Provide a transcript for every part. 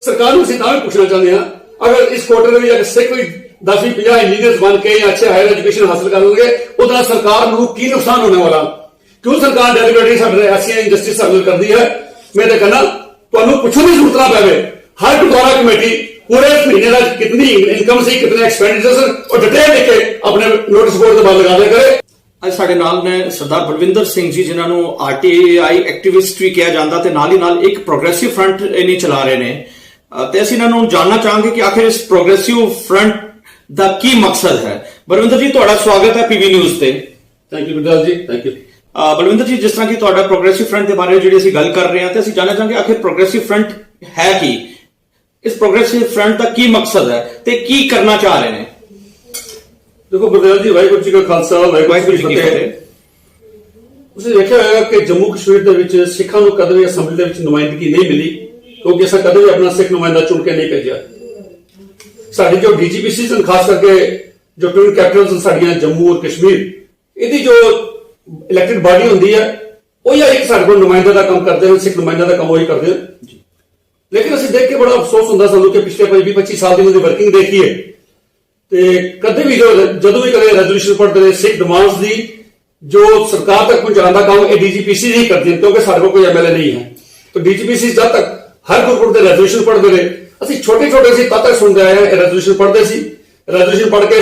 सरकार को भी पूछना चाहते हैं, अगर इस क्वार्टर में अगर सिख कोई 10-50 इंजीनियर्स बन के या अच्छे हायर एजुकेशन हासिल कर लेंगे, उधर सरकार को की नुकसान होने वाला। क्यों सरकार डेलीबरेटली ऐसी इंजस्टिस हासिल कर दी है। मैं तो कहना तुहानू पुछण दी जरूरत ना पवे। हर गुरुद्वारा कमेटी पूरे महीने का कितनी इनकम सी, कितने एक्सपेंडिचर और डिटेल लिख के अपने नोटिस बोर्ड के बाद लगा दिया करे। ਅੱਜ ਸਾਡੇ ਨਾਲ ਨੇ ਸਰਦਾਰ ਬਲਵਿੰਦਰ ਸਿੰਘ ਜੀ, ਜਿਨ੍ਹਾਂ ਨੂੰ ਆਰਟੀਆਈ ਐਕਟਿਵਿਸਟ ਵੀ ਕਿਹਾ ਜਾਂਦਾ ਤੇ ਨਾਲ ਹੀ ਨਾਲ ਇੱਕ ਪ੍ਰੋਗਰੈਸਿਵ ਫਰੰਟ ਇਹਨੀ ਚਲਾ ਰਹੇ ਨੇ। ਤੇ ਅਸੀਂ ਇਹਨਾਂ ਨੂੰ ਜਾਣਨਾ ਚਾਹਾਂਗੇ ਕਿ ਆਖਿਰ ਇਸ ਪ੍ਰੋਗਰੈਸਿਵ ਫਰੰਟ ਦਾ ਕੀ ਮਕਸਦ ਹੈ। ਬਲਵਿੰਦਰ ਜੀ, ਤੁਹਾਡਾ ਸਵਾਗਤ ਹੈ ਪੀਵੀ ਨਿਊਜ਼ ਤੇ। Thank you Gurdas ji, thank you. Balwinder ਜੀ, ਜਿਸ ਤਰ੍ਹਾਂ ਕਿ ਤੁਹਾਡਾ ਪ੍ਰੋਗਰੈਸਿਵ ਫਰੰਟ ਦੇ ਬਾਰੇ ਜਿਹੜੀ ਅਸੀਂ ਗੱਲ ਕਰ ਰਹੇ ਹਾਂ, ਤੇ ਅਸੀਂ ਜਾਣਨਾ ਚਾਹਾਂਗੇ ਆਖਿਰ ਪ੍ਰੋਗਰੈਸਿਵ ਫਰੰਟ ਹੈ ਕੀ, ਇਸ ਪ੍ਰੋਗਰੈਸਿਵ ਫਰੰਟ ਦਾ ਕੀ ਮਕਸਦ ਹੈ ਤੇ ਕੀ ਕਰਨਾ ਚਾਹ ਰਹੇ ਨੇ। देखो गुरदेव जी, वाहिगुरू जी का खालसा वाहिगुरू जी की फतेह। ਤੁਸੀਂ ਦੇਖਿਆ ਹੋਵੇਗਾ ਕਿ ਜੰਮੂ ਕਸ਼ਮੀਰ ਦੇ ਵਿੱਚ ਸਿੱਖਾਂ ਨੂੰ ਕਦੇ ਵੀ ਅਸੈਂਬਲੀ ਦੇ ਵਿੱਚ ਨੁਮਾਇੰਦਗੀ ਨਹੀਂ ਮਿਲੀ, ਕਿਉਂਕਿ ਅਸਾਂ ਕਦੇ ਵੀ ਆਪਣਾ ਸਿੱਖ ਨੁਮਾਇੰਦਾ ਚੁਣ ਕੇ ਨਹੀਂ ਭੇਜਿਆ। ਸਾਡੀ ਜੋ ਡੀਜੀਪੀਸੀ ਸਨ, ਖਾਸ ਕਰਕੇ ਜੋ ਟਵਿਨ ਕੈਪੀਟਲਸ ਸਾਡੀਆਂ ਜੰਮੂ ਔਰ ਕਸ਼ਮੀਰ, ਇਹਦੀ ਜੋ ਇਲੈਕਟਿਡ ਬਾਡੀ ਹੁੰਦੀ ਹੈ, ਉਹ ਹੀ ਇੱਕ ਸਾਡੇ ਕੋਲ ਨੁਮਾਇੰਦੇ ਦਾ ਕੰਮ ਕਰਦੇ ਹਨ, ਸਿੱਖ ਨੁਮਾਇੰਦੇ ਦਾ ਕੰਮ ਉਹੀ ਕਰਦੇ ਹਨ। ਲੇਕਿਨ ਅਸੀਂ ਦੇਖ ਕੇ ਬੜਾ ਅਫਸੋਸ ਹੁੰਦਾ ਸਾਨੂੰ ਕਿ ਪਿਛਲੇ 20-25 ਸਾਲ ਦੀ ਉਹਨਾਂ ਦੀ ਵਰਕਿੰਗ ਦੇਖੀਏ ਤੇ ਕਦੇ ਵੀ ਜਦੋਂ ਵੀ ਕਦੇ ਰੈਜ਼ੋਲੂਸ਼ਨ ਪੜ੍ਹਦੇ ਨੇ, ਸਿੱਖ ਡਿਮਾਂਡਸ ਦੀ ਜੋ ਸਰਕਾਰ ਤੱਕ ਪਹੁੰਚਾਉਣ ਦਾ ਕੰਮ ਇਹ ਡੀਜੀਪੀਸੀ ਹੀ ਕਰਦੀ ਹੈ, ਕਿਉਂਕਿ ਸਾਡੇ ਕੋਲ ਕੋਈ ਐਮਐਲਏ ਨਹੀਂ ਹੈ। ਤਾਂ ਡੀਜੀਪੀਸੀ ਜਦ ਤੱਕ ਹਰ ਗੁਰਪੁਰਬ ਦੇ ਰੈਜ਼ੋਲੂਸ਼ਨ ਪੜ੍ਹਦੇ ਨੇ, ਅਸੀਂ ਛੋਟੇ ਸੀ ਤਦ ਤੱਕ ਸੁਣਦੇ ਆਏ ਹਾਂ। ਇਹ ਰੈਜ਼ੋਲੂਸ਼ਨ ਪੜ੍ਹਦੇ ਸੀ, ਰੈਜ਼ੋਲੂਸ਼ਨ ਪੜ੍ਹ ਕੇ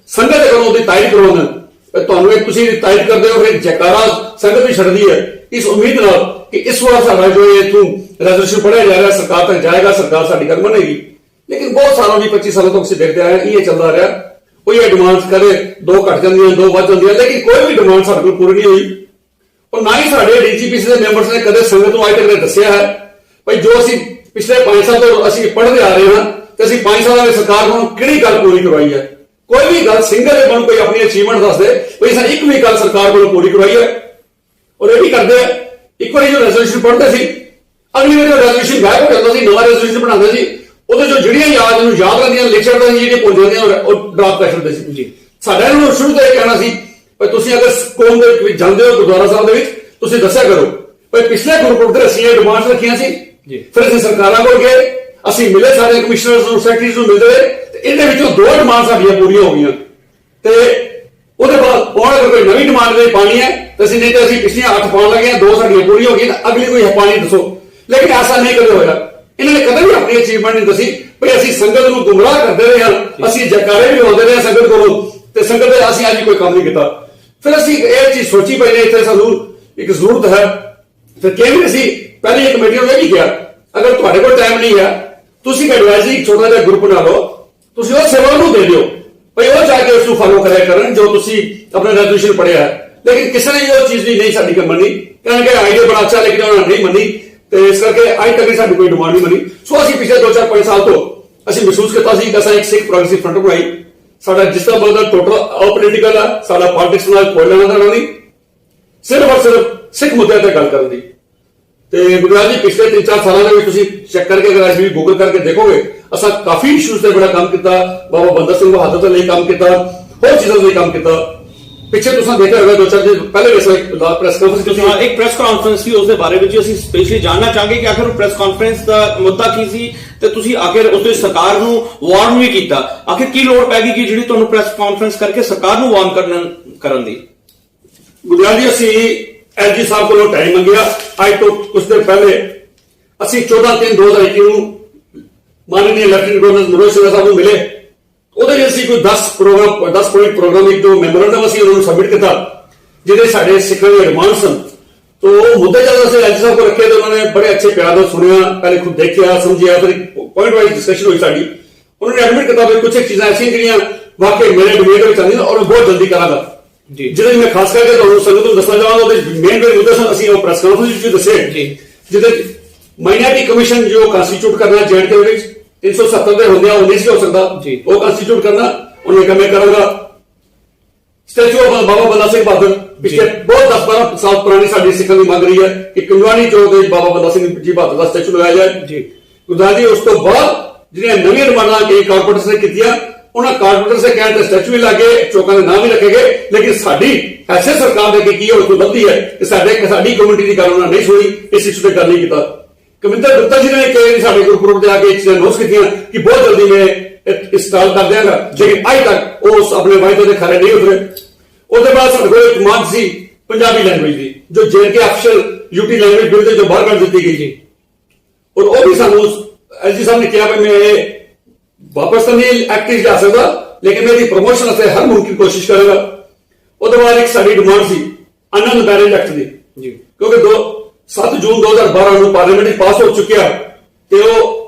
ਸੰਗਤ ਦੇ ਕੋਲੋਂ ਉਹਦੀ ਤਾਇਦ ਕਰਵਾਉਂਦੇ। ਤੁਹਾਨੂੰ ਇੱਕ ਤੁਸੀਂ ਤਾਇਦ ਕਰਦੇ ਹੋ, ਫਿਰ ਜੈਕਾਰਾ ਸੰਗਤ ਵੀ ਛੱਡਦੀ ਹੈ ਇਸ ਉਮੀਦ ਨਾਲ ਕਿ ਇਸ ਵਾਰ ਸਾਡਾ ਜੋ ਇਹ ਤੂੰ ਰੈਜ਼ੋਲੂਸ਼ਨ ਪੜ੍ਹਿਆ ਜਾ ਰਿਹਾ ਸਰਕਾਰ ਤੱਕ ਜਾਏਗਾ, ਸਰਕਾਰ ਸਾਡੀ ਗੱਲ ਮੰਨੇਗੀ। लेकिन बहुत सालों 25 सालों तक देखते आए ये चलता रहा। कोई डिमांड करे, 2 घट जाती, 2 बढ़ जाती, लेकिन कोई भी डिमांड साढ़े को पूरी नहीं हुई। और ना ही साढ़े डीजीपीसी के मैंबर्स ने कदे संगत को अज तक दसिया है भाई जो असी पिछले 5 साल तो असी पढ़ते आ रहे हैं तो असी 5 साल में सरकार को किहड़ी गल पूरी करवाई है। कोई भी गल सिंगल बन कोई अपनी अचीवमेंट दस दे भाई असां एक भी गल सरकार को पूरी करवाई है। और ये भी करते हैं, एक बार जो रेजोल्यूशन पढ़ते सी, अगली बार रेजोल्यूशन गायब हो जाता, नवा रेजोल्यूशन बनाते सी, ਉਹਦੇ ਜੋ ਜਿਹੜੀਆਂ ਯਾਦ ਰਹਿੰਦੀਆਂ ਲਿਖ ਛੱਡਦੇ ਸੀ, ਜਿਹੜੀਆਂ ਭੁੱਲ ਜਾਂਦੀਆਂ ਉਹ ਡਰਾਪ ਕਰ ਛੱਡਦੇ ਸੀ ਜੀ। ਸਾਡਾ ਇਹਨਾਂ ਨੂੰ ਸ਼ੁਰੂ ਤੋਂ ਇਹ ਕਹਿਣਾ ਸੀ ਭਾਈ ਤੁਸੀਂ ਅਗਰ ਕੌਮ ਦੇ ਵਿੱਚ ਜਾਂਦੇ ਹੋ ਗੁਰਦੁਆਰਾ ਸਾਹਿਬ ਦੇ ਵਿੱਚ, ਤੁਸੀਂ ਦੱਸਿਆ ਕਰੋ ਭਾਈ ਪਿਛਲੇ ਗੁਰਪੁਰਬ ਤੇ ਅਸੀਂ ਇਹ ਡਿਮਾਂਡਸ ਰੱਖੀਆਂ ਸੀ ਜੀ। ਫਿਰ ਅਸੀਂ ਸਰਕਾਰਾਂ ਕੋਲ ਗਏ, ਅਸੀਂ ਮਿਲੇ, ਸਾਰੇ ਕਮਿਸ਼ਨਰਸ ਨੂੰ, ਸੈਕਟਰੀਜ਼ ਨੂੰ ਮਿਲਦੇ ਰਹੇ ਤੇ ਇਹਦੇ ਵਿੱਚੋਂ 2 ਡਿਮਾਂਡ ਸਾਡੀਆਂ ਪੂਰੀਆਂ ਹੋ ਗਈਆਂ। ਤੇ ਉਹਦੇ ਬਾਅਦ ਹੁਣ ਅਗਰ ਕੋਈ ਨਵੀਂ ਡਿਮਾਂਡ ਦੇ ਪਾਣੀ ਹੈ ਤਾਂ ਅਸੀਂ ਨਹੀਂ, ਤੇ ਅਸੀਂ ਪਿਛਲੀਆਂ 8 ਪਾਉਣ ਲੱਗੇ, 2 ਸਾਡੀਆਂ ਪੂਰੀਆਂ ਹੋ ਗਈਆਂ, ਅਗਲੀ ਕੋਈ ਪਾਣੀ ਦੱਸੋ। ਲੇਕਿਨ ਐਸਾ ਨਹੀਂ ਕਦੇ ਹੋਇਆ। ਇਹਨਾਂ ਨੇ ਕਦੇ ਵੀ ਆਪਣੀ ਅਚੀਵਮੈਂਟ ਨਹੀਂ ਦੱਸੀ ਭਈ ਅਸੀਂ ਸੰਗਤ ਨੂੰ ਗੁੰਮਰਾਹ ਕਰਦੇ ਰਹੇ ਹਾਂ, ਅਸੀਂ ਜੈਕਾਰੇ ਵੀ ਲਾਉਂਦੇ ਰਹੇ ਸੰਗਤ ਕੋਲੋਂ ਤੇ ਸੰਗਤ ਦੇ ਅਸੀਂ ਅੱਜ ਕੋਈ ਕੰਮ ਨਹੀਂ ਕੀਤਾ। ਫਿਰ ਅਸੀਂ ਇਹ ਚੀਜ਼ ਸੋਚੀ ਪਈ ਨੇ ਇੱਥੇ ਸਾਨੂੰ ਇੱਕ ਜ਼ਰੂਰਤ ਹੈ। ਫਿਰ ਕਿਵੇਂ ਅਸੀਂ ਪਹਿਲੀ ਇੱਕ ਕਮੇਟੀ ਨੂੰ ਇਹ ਵੀ ਕਿਹਾ ਅਗਰ ਤੁਹਾਡੇ ਕੋਲ ਟਾਈਮ ਨਹੀਂ ਹੈ ਤੁਸੀਂ ਇੱਕ ਐਡਵਾਈਜ਼ਰੀ ਛੋਟਾ ਜਿਹਾ ਗਰੁੱਪ ਬਣਾ ਲਓ, ਤੁਸੀਂ ਉਹ ਸੇਵਾ ਨੂੰ ਦੇ ਦਿਓ ਭਈ ਉਹ ਜਾ ਕੇ ਉਸ ਨੂੰ ਫਾਲੋ ਕਰਿਆ ਕਰਨ ਜੋ ਤੁਸੀਂ ਆਪਣਾ ਰੈਜ਼ੋਲੂਸ਼ਨ ਪੜ੍ਹਿਆ ਹੈ। ਲੇਕਿਨ ਕਿਸੇ ਨੇ ਉਹ ਚੀਜ਼ ਨਹੀਂ ਸਾਡੀ ਮੰਨੀ, ਕਹਿੰਦੇ ਆਈਡੀਆ ਬੜਾ ਅੱਛਾ ਲੇਕਿਨ ਉਹਨਾਂ ਨੇ ਨਹੀਂ ਮੰਨੀ ਤੇ ਇਸ ਕਰਕੇ ਅੱਜ ਤੱਕ ਸਾਡੀ ਕੋਈ ਡਿਮਾਂਡ ਨਹੀਂ ਬਣੀ। ਸੋ ਅਸੀਂ ਪਿਛਲੇ 2-4-5 ਸਾਲ ਤੋਂ ਅਸੀਂ ਮਹਿਸੂਸ ਕੀਤਾ ਸੀ ਕਿ ਅਸਾਂ ਇੱਕ ਸਿੱਖ ਪ੍ਰੋਗਰੈਸਿਵ ਫਰੰਟ ਬਣਾਈ। ਸਾਡਾ ਜਿਸ ਤਰ੍ਹਾਂ ਬਦਲ ਟੋਟਲ ਅਪੋਲਿਟੀਕਲ ਆ, ਸਾਡਾ ਪੋਲਿਟਿਕਸ ਨਾਲ ਕੋਈ ਲੈਣਾ ਦੇਣਾ ਨਹੀਂ, ਸਿਰਫ ਔਰ ਸਿਰਫ ਸਿੱਖ ਮੁੱਦਿਆਂ ਤੇ ਗੱਲ ਕਰਨ ਦੀ। ਤੇ ਗੁਰਦਾਸ ਜੀ ਪਿਛਲੇ 3-4 ਸਾਲਾਂ ਦੇ ਵਿੱਚ ਤੁਸੀਂ ਚੈੱਕ ਕਰਕੇ ਅਗਰ ਅੱਜ ਵੀ ਗੂਗਲ ਕਰਕੇ ਦੇਖੋਗੇ ਅਸਾਂ ਕਾਫੀ ਇਸ਼ੂਜ਼ ਤੇ ਬੜਾ ਕੰਮ ਕੀਤਾ। ਬਾਬਾ ਬੰਦਾ ਸਿੰਘ ਬਹਾਦਰ ਲਈ ਕੰਮ ਕੀਤਾ, ਹੋਰ ਚੀਜ਼ਾਂ ਲਈ ਕੰਮ ਕੀਤਾ। ਪਿੱਛੇ ਤੁਸੀਂ ਦੇਖਿਆ ਹੋਵੇਗਾ 2-4 ਦਿਨ ਪਹਿਲੇ ਪ੍ਰੈਸ ਕਾਨਫਰੰਸ ਤੁਸੀਂ ਇੱਕ ਪ੍ਰੈਸ ਕਾਨਫਰੰਸ ਸੀ, ਉਸ ਦੇ ਬਾਰੇ ਵਿੱਚ ਅਸੀਂ ਸਪੈਸ਼ਲੀ ਜਾਣਨਾ ਚਾਹਾਂਗੇ ਕਿ ਆਖਿਰ ਉਹ ਪ੍ਰੈਸ ਕਾਨਫਰੰਸ ਦਾ ਮੁੱਦਾ ਕੀ ਸੀ ਤੇ ਤੁਸੀਂ ਆਖਿਰ ਉਸ ਦੇ ਸਰਕਾਰ ਨੂੰ ਵਾਰਨ ਵੀ ਕੀਤਾ। ਆਖਿਰ ਕੀ ਲੋੜ ਪੈ ਗਈ ਕਿ ਜਿਹੜੀ ਤੁਹਾਨੂੰ ਪ੍ਰੈਸ ਕਾਨਫਰੰਸ ਕਰਕੇ ਸਰਕਾਰ ਨੂੰ ਵਾਰਨ ਕਰਨ ਦੀ। ਗੁਰਦਾਸ ਜੀ ਅਸੀਂ ਐਲਜੀ ਸਾਹਿਬ ਕੋਲੋਂ ਟਾਈਮ ਮੰਗਿਆ ਅੱਜ ਤੋਂ ਕੁਝ ਦਿਨ ਪਹਿਲੇ। ਅਸੀਂ 14/3/2021 ਨੂੰ ਮਾਨਨੀय ਲੈਫਟੀਨੈਂਟ ਗਵਰਨਰ ਮਨੋਜ ਸਿਨਹਾ ਸਾਹਿਬ ਨੂੰ ਮਿਲੇ। ਉਹਦੇ ਵਿੱਚ ਅਸੀਂ ਕੋਈ 10 ਪੁਆਇੰਟ ਪ੍ਰੋਗਰਾਮ ਇੱਕ ਜੋ ਮੈਮੋਰੈਂਡਮ ਅਸੀਂ ਉਹਨਾਂ ਨੂੰ ਸਬਮਿਟ ਕੀਤਾ ਜਿਹਦੇ ਸਾਡੇ ਸਿੱਖਾਂ ਦੇ ਡਿਮਾਂਡ ਸਨ। तो मुद्दे जब ਅਸੀਂ ਐਲਜੀ ਸਾਹਿਬ को रखे तो उन्होंने बड़े अच्छे प्यार से सुनिया, पहले खुद देखिया समझिया, फिर पॉइंट वाइज डिस्कशन हुई साड़ी। उन्होंने एडमिट किया भी कुछ एक चीजें ऐसी ਜਿਹੜੀਆਂ वाकई मेरे डिबेट में चलती और बहुत जल्दी करांगा ਜਿਹਦੇ मैं खास करके ਤੁਹਾਨੂੰ ਸੰਗਤ ਨੂੰ ਦੱਸਣਾ ਚਾਹਾਂਗਾ। ਉਹਦੇ ਮੇਨ ਮੁੱਦੇ ਸਨ ਅਸੀਂ ਉਹ ਪ੍ਰੈਸ ਕਾਨਫਰੰਸ ਵਿੱਚ ਦੱਸੇ ਜਿਹਦੇ ਮਾਈਨੋਰਿਟੀ ਕਮਿਸ਼ਨ ਜੋ ਕੰਸਟੀਟਿਊਟ ਕਰਨਾ ਜੈਂਟ ਦੇ ਵਿੱਚ 370 ਦੇ ਹੁੰਦੇ ਆ, ਉਹ ਨਹੀਂ ਸੀ ਹੋ ਸਕਦਾ। ਉਹ ਕੰਸਟੀਟਿਊਟ ਕਰਨਾ ਉਹਨੇ ਕੰਮ ਕਰਾਂਗਾ। स्टैचू ऑफ बाबा बंदा सिंह बहादुर पिछले बहुत 10-12 साल पुरानी साडी सिक्खण की मांग रही है कि कुंजवानी चौक ते बाबा बंदा सिंह जी बहादुर का स्टैचू लगाया जाए जी। गुरदास जी उस तो बाद जिहड़ियां नवीं डिमांडां कई कारपोरेटर्स ने कीतियां उन्हां कारपोरेटर्स दे कहण ते स्टैचू भी लगे, चौकां दे नाम भी रखे गए, लेकिन साडी ऐसे सरकार दे की होर कोई लभदी है कि साडी कम्युनिटी दी गल उन्हां नहीं सुनी, इस इशू ते गल नहीं कीता। कविंदर गुप्ता जी ने कई साढ़े गुरपुरब से आके चीज़ें नोट की कि बहुत जल्दी मैं इंस्टॉल कर देंगे, लेकिन अज तक उस अपने वायदे के खरे नहीं उतरे। उसके बाद साढ़े को एक डिमांड सी पंजाबी लैंग्वेज की, जो J&K official UT language bill से जो बाहर कर दी गई थी, और वो भी सानू एसजी साहब ने कहा भाई मैं वापस तो नहीं एक्टिव जा सकता, लेकिन मेरी प्रमोशन से हर मुमकिन कोशिश करेगा। उसके बाद एक साड़ी डिमांड सी आनंद मैरिज एक्ट की, क्योंकि 7 जून 2012 ਨੂੰ ਪਾਰਲੀਮੈਂਟ ਵਿੱਚ ਪਾਸ ਹੋ ਚੁੱਕਿਆ ਤੇ ਉਹ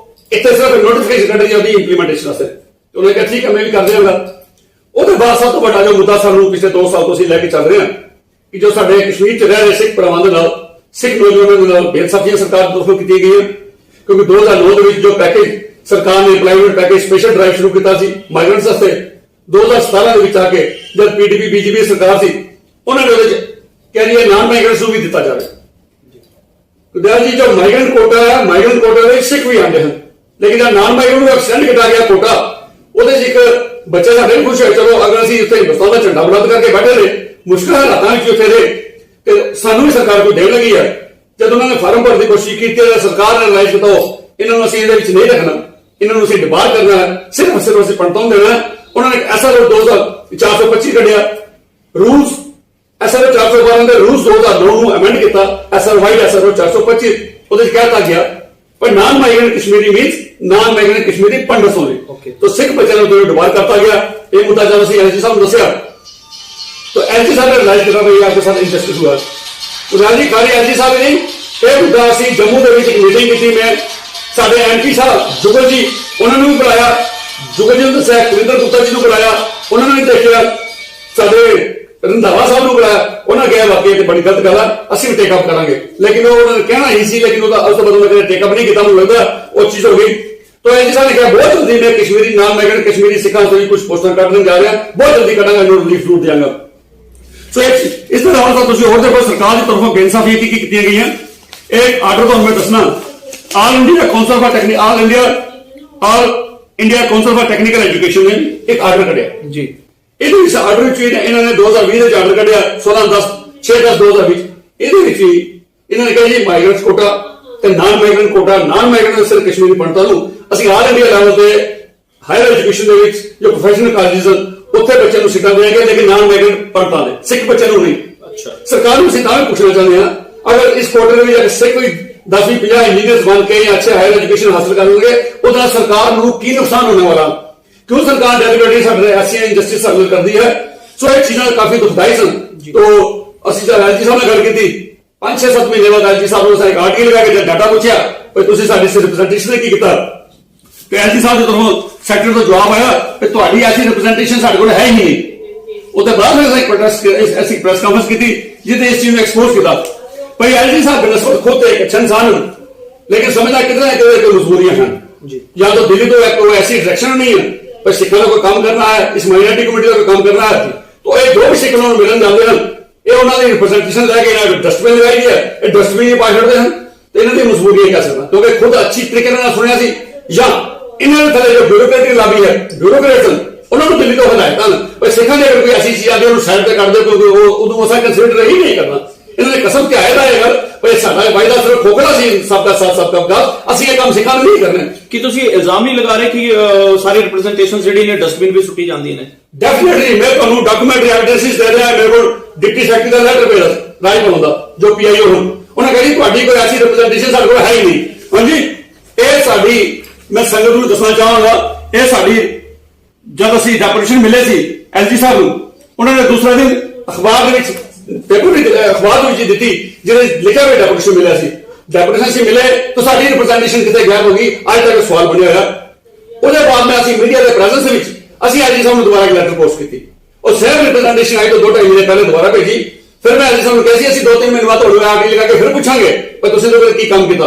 ਇੱਥੇ ਸਿਰਫ ਨੋਟੀਫਿਕੇਸ਼ਨ ਕੱਢ ਰਹੀ ਉਹਦੀ ਇੰਪਲੀਮੈਂਟੇਸ਼ਨ ਵਾਸਤੇ। ਤੇ ਉਹਨੇ ਕਿਹਾ ਠੀਕ ਹੈ ਮੈਂ ਵੀ ਕਰ ਦਿਆਂਗਾ। ਉਹਦੇ ਬਾਅਦ ਸਭ ਤੋਂ ਵੱਡਾ ਜੋ ਮੁੱਦਾ ਸਾਨੂੰ ਪਿਛਲੇ 2 ਸਾਲ ਤੋਂ ਅਸੀਂ ਲੈ ਕੇ ਚੱਲ ਰਹੇ ਹਾਂ ਕਿ ਜੋ ਸਾਡੇ ਕਸ਼ਮੀਰ 'ਚ ਰਹਿ ਰਹੇ ਸਿੱਖ ਭਰਾਵਾਂ ਦੇ ਨਾਲ, ਸਿੱਖ ਨੌਜਵਾਨਾਂ ਦੇ ਨਾਲ ਬੇਇਨਸਾਫੀਆਂ ਸਰਕਾਰ ਵੱਲੋਂ ਕੀਤੀ ਗਈ ਹੈ। ਕਿਉਂਕਿ 2009 ਦੇ ਵਿੱਚ ਜੋ ਪੈਕੇਜ ਸਰਕਾਰ ਨੇ ਇੰਪਲਾਇਮੈਂਟ ਪੈਕੇਜ ਸਪੈਸ਼ਲ ਡਰਾਈਵ ਸ਼ੁਰੂ ਕੀਤਾ ਸੀ ਮਾਈਗ੍ਰੈਂਟਸ ਵਾਸਤੇ, 2017 ਦੇ ਵਿੱਚ ਆ ਕੇ ਜਦ ਪੀਡੀਪੀ ਬੀਜੇਪੀ ਸਰਕਾਰ ਸੀ ਉਹਨਾਂ ਨੇ ਉਹਦੇ 'ਚ ਕਹਿ ਰਹੀ ਹੈ ਨਾਨ ਮਾਈਗ੍ਰੈਂਟਸ ਨੂੰ ਵੀ ਦਿੱਤਾ ਜਾਵੇ। दयाल जी जो माइग्रेंट कोटा है, माइग्रेंट कोटे में सिख भी आते हैं, लेकिन जो नॉन माइग्रेंट को एक्सटेंड किया गया कोटा, ਉਹਦੇ 'ਚ ਇੱਕ ਬੱਚੇ ਸਾਡੇ ਵੀ ਖੁਸ਼ ਹੋਏ। ਚਲੋ ਅਗਰ ਅਸੀਂ ਉੱਥੇ ਹਿੰਦੁਸਤਾਨ ਦਾ ਝੰਡਾ ਬੁਲੰਦ ਕਰਕੇ ਬੈਠੇ ਰਹੇ ਮੁਸ਼ਕਿਲ ਹਾਲਾਤਾਂ ਵਿੱਚ ਉੱਥੇ ਰਹੇ ਤੇ ਸਾਨੂੰ ਵੀ ਸਰਕਾਰ ਕੋਈ ਦੇਣ ਲੱਗੀ ਹੈ। ਜਦ ਉਹਨਾਂ ਨੇ ਫਾਰਮ ਭਰਨ ਦੀ ਕੋਸ਼ਿਸ਼ ਕੀਤੀ ਤਾਂ ਸਰਕਾਰ ਨੇ ਰਿਲਾਈਜ਼ ਕੀਤਾ ਇਹਨਾਂ ਨੂੰ ਅਸੀਂ ਇਹਦੇ ਵਿੱਚ ਨਹੀਂ ਰੱਖਣਾ, ਇਹਨਾਂ ਨੂੰ ਅਸੀਂ ਡਿਬਾਰ ਕਰਨਾ ਹੈ, ਸਿਰਫ ਅਸੀਂ ਪਣਤਾਂ ਦੇਣਾ। ਉਹਨਾਂ ਨੇ ਐਸਾ ਰੂਲ 2425 ਕੱਢਿਆ, ਰੂਲਸ ਐਸਆਰਓ 412 ਦੇ ਰੂਲਸ 2009 ਨੂੰ ਅਮੈਂਡ ਕੀਤਾ, ਐਸਆਰਵਾਈ ਐਸਆਰਓ 425 ਉਹਦੇ 'ਚ ਕਹਿਤਾ ਗਿਆ ਪਰ non migrant Kashmiri means non migrant Kashmiri Pandit ਹੋਵੇ। तो सिख बच्चों को डिबार करता गया। ये मुद्दा जब असं एलजी साहब दसिया तो एलजी साहब ने रिलाइज किया भाई आपके साथ इनजस्टिस हुआ। तो जी खाली एलजी साहब नहीं, यह मुद्दा असं जम्मू के एक मीटिंग की, मैं साढ़े एमपी साहब जुगल जी उन्होंने भी बुलाया, जुगल जी ने दसिया, कविंदर गुप्ता जी ने बुलाया, उन्होंने भी देखा, साढ़े रंधावा साहब ने बुलाया, उन्होंने कहा वाकई बड़ी गलत गल है असं भी टेकअप करेंगे, लेकिन उन्होंने कहना ही सी, लेकिन उस तो बाद मैं टेकअप नहीं किया, मुझे लगता वो चीज हो गई। तो एलजी साहब ने कहा बहुत जल्दी मैं कश्मीरी नॉन माइग्रेंट कश्मीरी सिखा से कुछ पोस्टर करने जा रहा, बहुत जल्दी कटांगा, रिलीफ रूट देंगे। सो इस तरह और देखो सरकार की तरफों बेइंसाफी की गई है। एक आर्डर तो मैं दसना, all India council for technical council for technical education ने एक आर्डर कढ़िया जी। इस आर्डर इन्होंने 2020 आर्डर कढ़िया 16/10/6/10/2020 इन्होंने कहा जी migrants quota non migrant quota, non migrant सिर्फ कश्मीरी पंडितां नूं ਅਸੀਂ ਆਲ ਇੰਡੀਆ ਲੈਵਲ ਤੇ ਹਾਇਰ ਐਜੂਕੇਸ਼ਨ ਦੇ ਵਿੱਚ ਜੋ ਪ੍ਰੋਫੈਸ਼ਨਲ ਕਾਲਜਸ ਉੱਥੇ ਬੱਚਿਆਂ ਨੂੰ ਸਿੱਖਾਂ ਦੇਣਗੇ, ਲੇਕਿਨ ਨਾਨ ਮਾਈਗ੍ਰੈਂਟ ਪੰਡਤਾਂ ਦੇ ਸਿੱਖ ਬੱਚਿਆਂ ਨੂੰ ਨਹੀਂ। ਅੱਛਾ, ਸਰਕਾਰ ਨੂੰ ਅਸੀਂ ਤਾਂ ਵੀ ਪੁੱਛਣਾ ਚਾਹੁੰਦੇ ਹਾਂ ਅਗਰ ਇਸ ਕੋਟੇ ਦੇ ਵਿੱਚ ਸਿੱਖ ਕੋਈ 10-50 ਇੰਜੀਨੀਅਰਸ ਬਣ ਕੇ ਜਾਂ ਅੱਛੇ ਹਾਇਰ ਐਜੂਕੇਸ਼ਨ ਹਾਸਲ ਕਰ ਲੈਣਗੇ, ਉਹਦਾ ਸਰਕਾਰ ਨੂੰ ਕੀ ਨੁਕਸਾਨ ਹੋਣੇ ਵਾਲਾ? ਕਿਉਂ ਸਰਕਾਰ ਡੈਲੀਬਰੇਟਲੀ ਸਾਡੇ ਐਸੀ ਇਨਜਸਟਿਸ ਹਾਸਲ ਕਰਦੀ ਹੈ? ਸੋ ਇਹ ਚੀਜ਼ਾਂ ਕਾਫੀ ਦੁਖਦਾਈ ਸਨ। तो ਅਸੀਂ ਜਦ ਐਲਜੀ ਸਾਹਿਬ ਨਾਲ ਗੱਲ ਕੀਤੀ 5-6-7 ਮਹੀਨੇ ਬਾਅਦ ਐਲਜੀ ਸਾਹਿਬ ਨੂੰ ਸਾਡਾ ਆਰਟੀਕਲ ਲਗਾ ਕੇ ਡਾਟਾ ਪੁੱਛਿਆ ਵੀ ਤੁਸੀਂ ਸਾਡੀ ਰਿਪਰੈਜ਼ੈਂਟੇਸ਼ਨ ਨੇ ਕੀ ਕੀਤਾ, ਤੇ ਐਲਜੀ ਸਾਹਿਬ ਦੇ ਤਰਫੋਂ ਸੈਕਟਰੀ ਤੋਂ ਜਵਾਬ ਆਇਆ ਕਿ ਤੁਹਾਡੀ ਐਸੀ ਰਿਪਰੈਜ਼ੈਂਟੇਸ਼ਨ ਸਾਡੇ ਕੋਲ ਹੈ ਹੀ ਨਹੀਂ। ਉਹਦੇ ਬਾਅਦ ਫਿਰ ਅਸੀਂ ਪ੍ਰੈਸ ਕਾਨਫਰੰਸ ਕੀਤੀ ਜਿਹਦੇ ਇਸ ਚੀਜ਼ ਨੂੰ ਐਕਸਪੋਜ਼ ਕੀਤਾ। ਭਾਈ ਐਲਜੀ ਸਾਹਿਬ ਬਨਸਬਤ खुद एक अच्छा इंसान है, लेकिन समझना कितना है कि कोई मजबूरियां हैं, या तो दिल्ली तो कोई ऐसी डायरेक्शन नहीं है पर सिखों का कोई काम करना है, इस माइनॉरिटी कमेटी का कोई काम करना है, तो ये जो भी सिख उन्होंने मिलन जाते हैं ये उन्होंने रिप्रेजेंटेशन लैके डस्टबिन लगाई है, ये डस्टबिन ही पा छड़ते हैं, तो इन्होंने मजबूरी कह सकता क्योंकि खुद अच्छी तरीके से सुनिया सी या इन्होंने थले जो ब्यूरोक्रेटिक लाबी है ब्यूरोक्रेट उन्होंने दिल्ली तो हदायत पर सिखा ने अगर कोई ऐसी चीज आती है साइड पर कर दे क्योंकि वो उदू असा कंसिडर ही नहीं करना। इन्होंने कसम क्या है अगर भाई साडा वायदा सिर्फ खोखला सी सबका साथ सबका विकास ਅਸੀਂ ਇਹ ਕੰਮ ਸਿੱਖਾਂ ਨੂੰ ਨਹੀਂ ਕਰਨਾ। ਕਿ ਤੁਸੀਂ ਇਲਜ਼ਾਮ ਨਹੀਂ ਲਗਾ ਰਹੇ ਕਿ ਸਾਰੀ ਰਿਪਰੈਜ਼ੈਂਟੇਸ਼ਨ ਜਿਹੜੀ ਨੇ ਡਸਟਬਿਨ ਵੀ ਸੁੱਟੀ ਜਾਂਦੀਆਂ ਨੇ? ਡੈਫੀਨਿਟਲੀ ਮੈਂ ਤੁਹਾਨੂੰ ਡਾਕੂਮੈਂਟਰੀ ਐਵੀਡੈਂਸਿਸ ਦੇ ਰਿਹਾ, ਮੇਰੇ ਕੋਲ ਡਿਪਟੀ ਸੈਕਟਰੀ ਦਾ ਲੈਟਰ ਪਿਆ ਰਾਜਪਾਲ ਦਾ ਜੋ ਪੀਆਈਓ ਨੂੰ, ਉਹਨਾਂ ਕਹਿੰਦੀ ਤੁਹਾਡੀ ਕੋਈ ਐਸੀ ਰਿਪਰੈਜ਼ੈਂਟੇਸ਼ਨ ਸਾਡੇ ਕੋਲ ਹੈ ਹੀ ਨਹੀਂ। ਹਾਂਜੀ, ਇਹ ਸਾਡੀ ਮੈਂ ਸੰਗਤ ਨੂੰ ਦੱਸਣਾ ਚਾਹਾਂਗਾ, ਇਹ ਸਾਡੀ ਜਦ ਅਸੀਂ ਡੈਪੂਟੇਸ਼ਨ ਮਿਲੇ ਸੀ ਐਲਜੀ ਸਾਹਿਬ ਨੂੰ, ਉਹਨਾਂ ਨੇ ਦੂਸਰਾ ਦਿਨ ਅਖਬਾਰ ਦੇ ਵਿੱਚ पेपर अखबार में दी जो लिखा हुआ डेपुटेशन मिला डेपुटेशन से मिले तो साड़ी रिप्रेजेंटेशन कितने गैप होगी अज तक सवाल बने हुआ। उसके बाद में असं मीडिया के प्रेजेंस असं एलजी साहब ने दोबारा एक लैटर पोस्ट की और सेम रिप्रेजेंटेशन आई तो 2-2.5 महीने पहले दोबारा भेजी। फिर मैं एलजी साहब ने कहा असं 2-3 महीने बाद आगे लगा के फिर पूछांगे पर तुम की काम किया,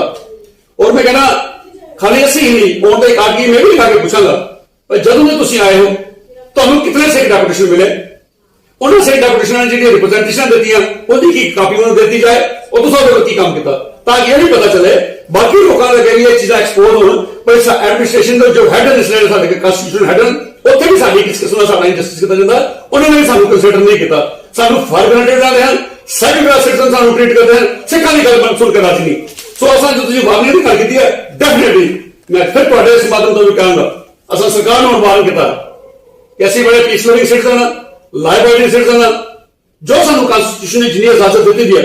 और मैं कहना खाली असं ही नहीं फोन तो एक आगे मैं भी लिखा के पूछांगा जदों ने तुम आए हो तो कितने सिख डेपुटेशन मिले, उन्होंने सिख डेपुटेशन जी रिप्रेजेंटेशन दी की कापी उन्होंने देती जाए और तुम की काम किया ताकि यह भी पता चले बाकी लोगों के लिए चीज़ा एक्सपोज हो पर एडमिनिस्ट्रेशन जो हैड कॉन्स्टिट्यूशन हैड उत्थे भी साडी किस किस्म का इंजस्टिस किया जाता, उन्होंने भी सानू कंसीडर नहीं किया, सानू फॉर ग्रांटेड लेते हैं, सेकंड क्लास सिटीजन सानू ट्रीट करते हैं, सिखा की गल सुन के राजी नहीं। ਸੋ ਅਸਾਂ ਜੋ ਤੁਸੀਂ ਵਾਰਨਿੰਗ ਦੀ ਗੱਲ ਕੀਤੀ ਹੈ, ਡੈਫੀਨਿਟਲੀ ਮੈਂ ਫਿਰ ਤੁਹਾਡੇ ਇਸ ਮਾਧਿਅਮ ਤੋਂ ਵੀ ਕਹਾਂਗਾ, ਅਸਾਂ ਸਰਕਾਰ ਨੂੰ ਵਾਰਨ ਕੀਤਾ ਕਿ ਅਸੀਂ ਬੜੇ ਪੀਸਫੁਲੀ ਸਿਟੀਜ਼ਨ ਹਾਂ, ਲਾਅ ਅਬਾਈਡਿੰਗ ਸਿਟੀਜ਼ਨ ਹਾਂ। ਜੋ ਸਾਨੂੰ ਕਨਸਟੀਟਿਊਸ਼ਨ ਨੇ ਜਿੰਨੀ ਇਜਾਜ਼ਤ ਦਿੱਤੀ ਦੀ ਹੈ,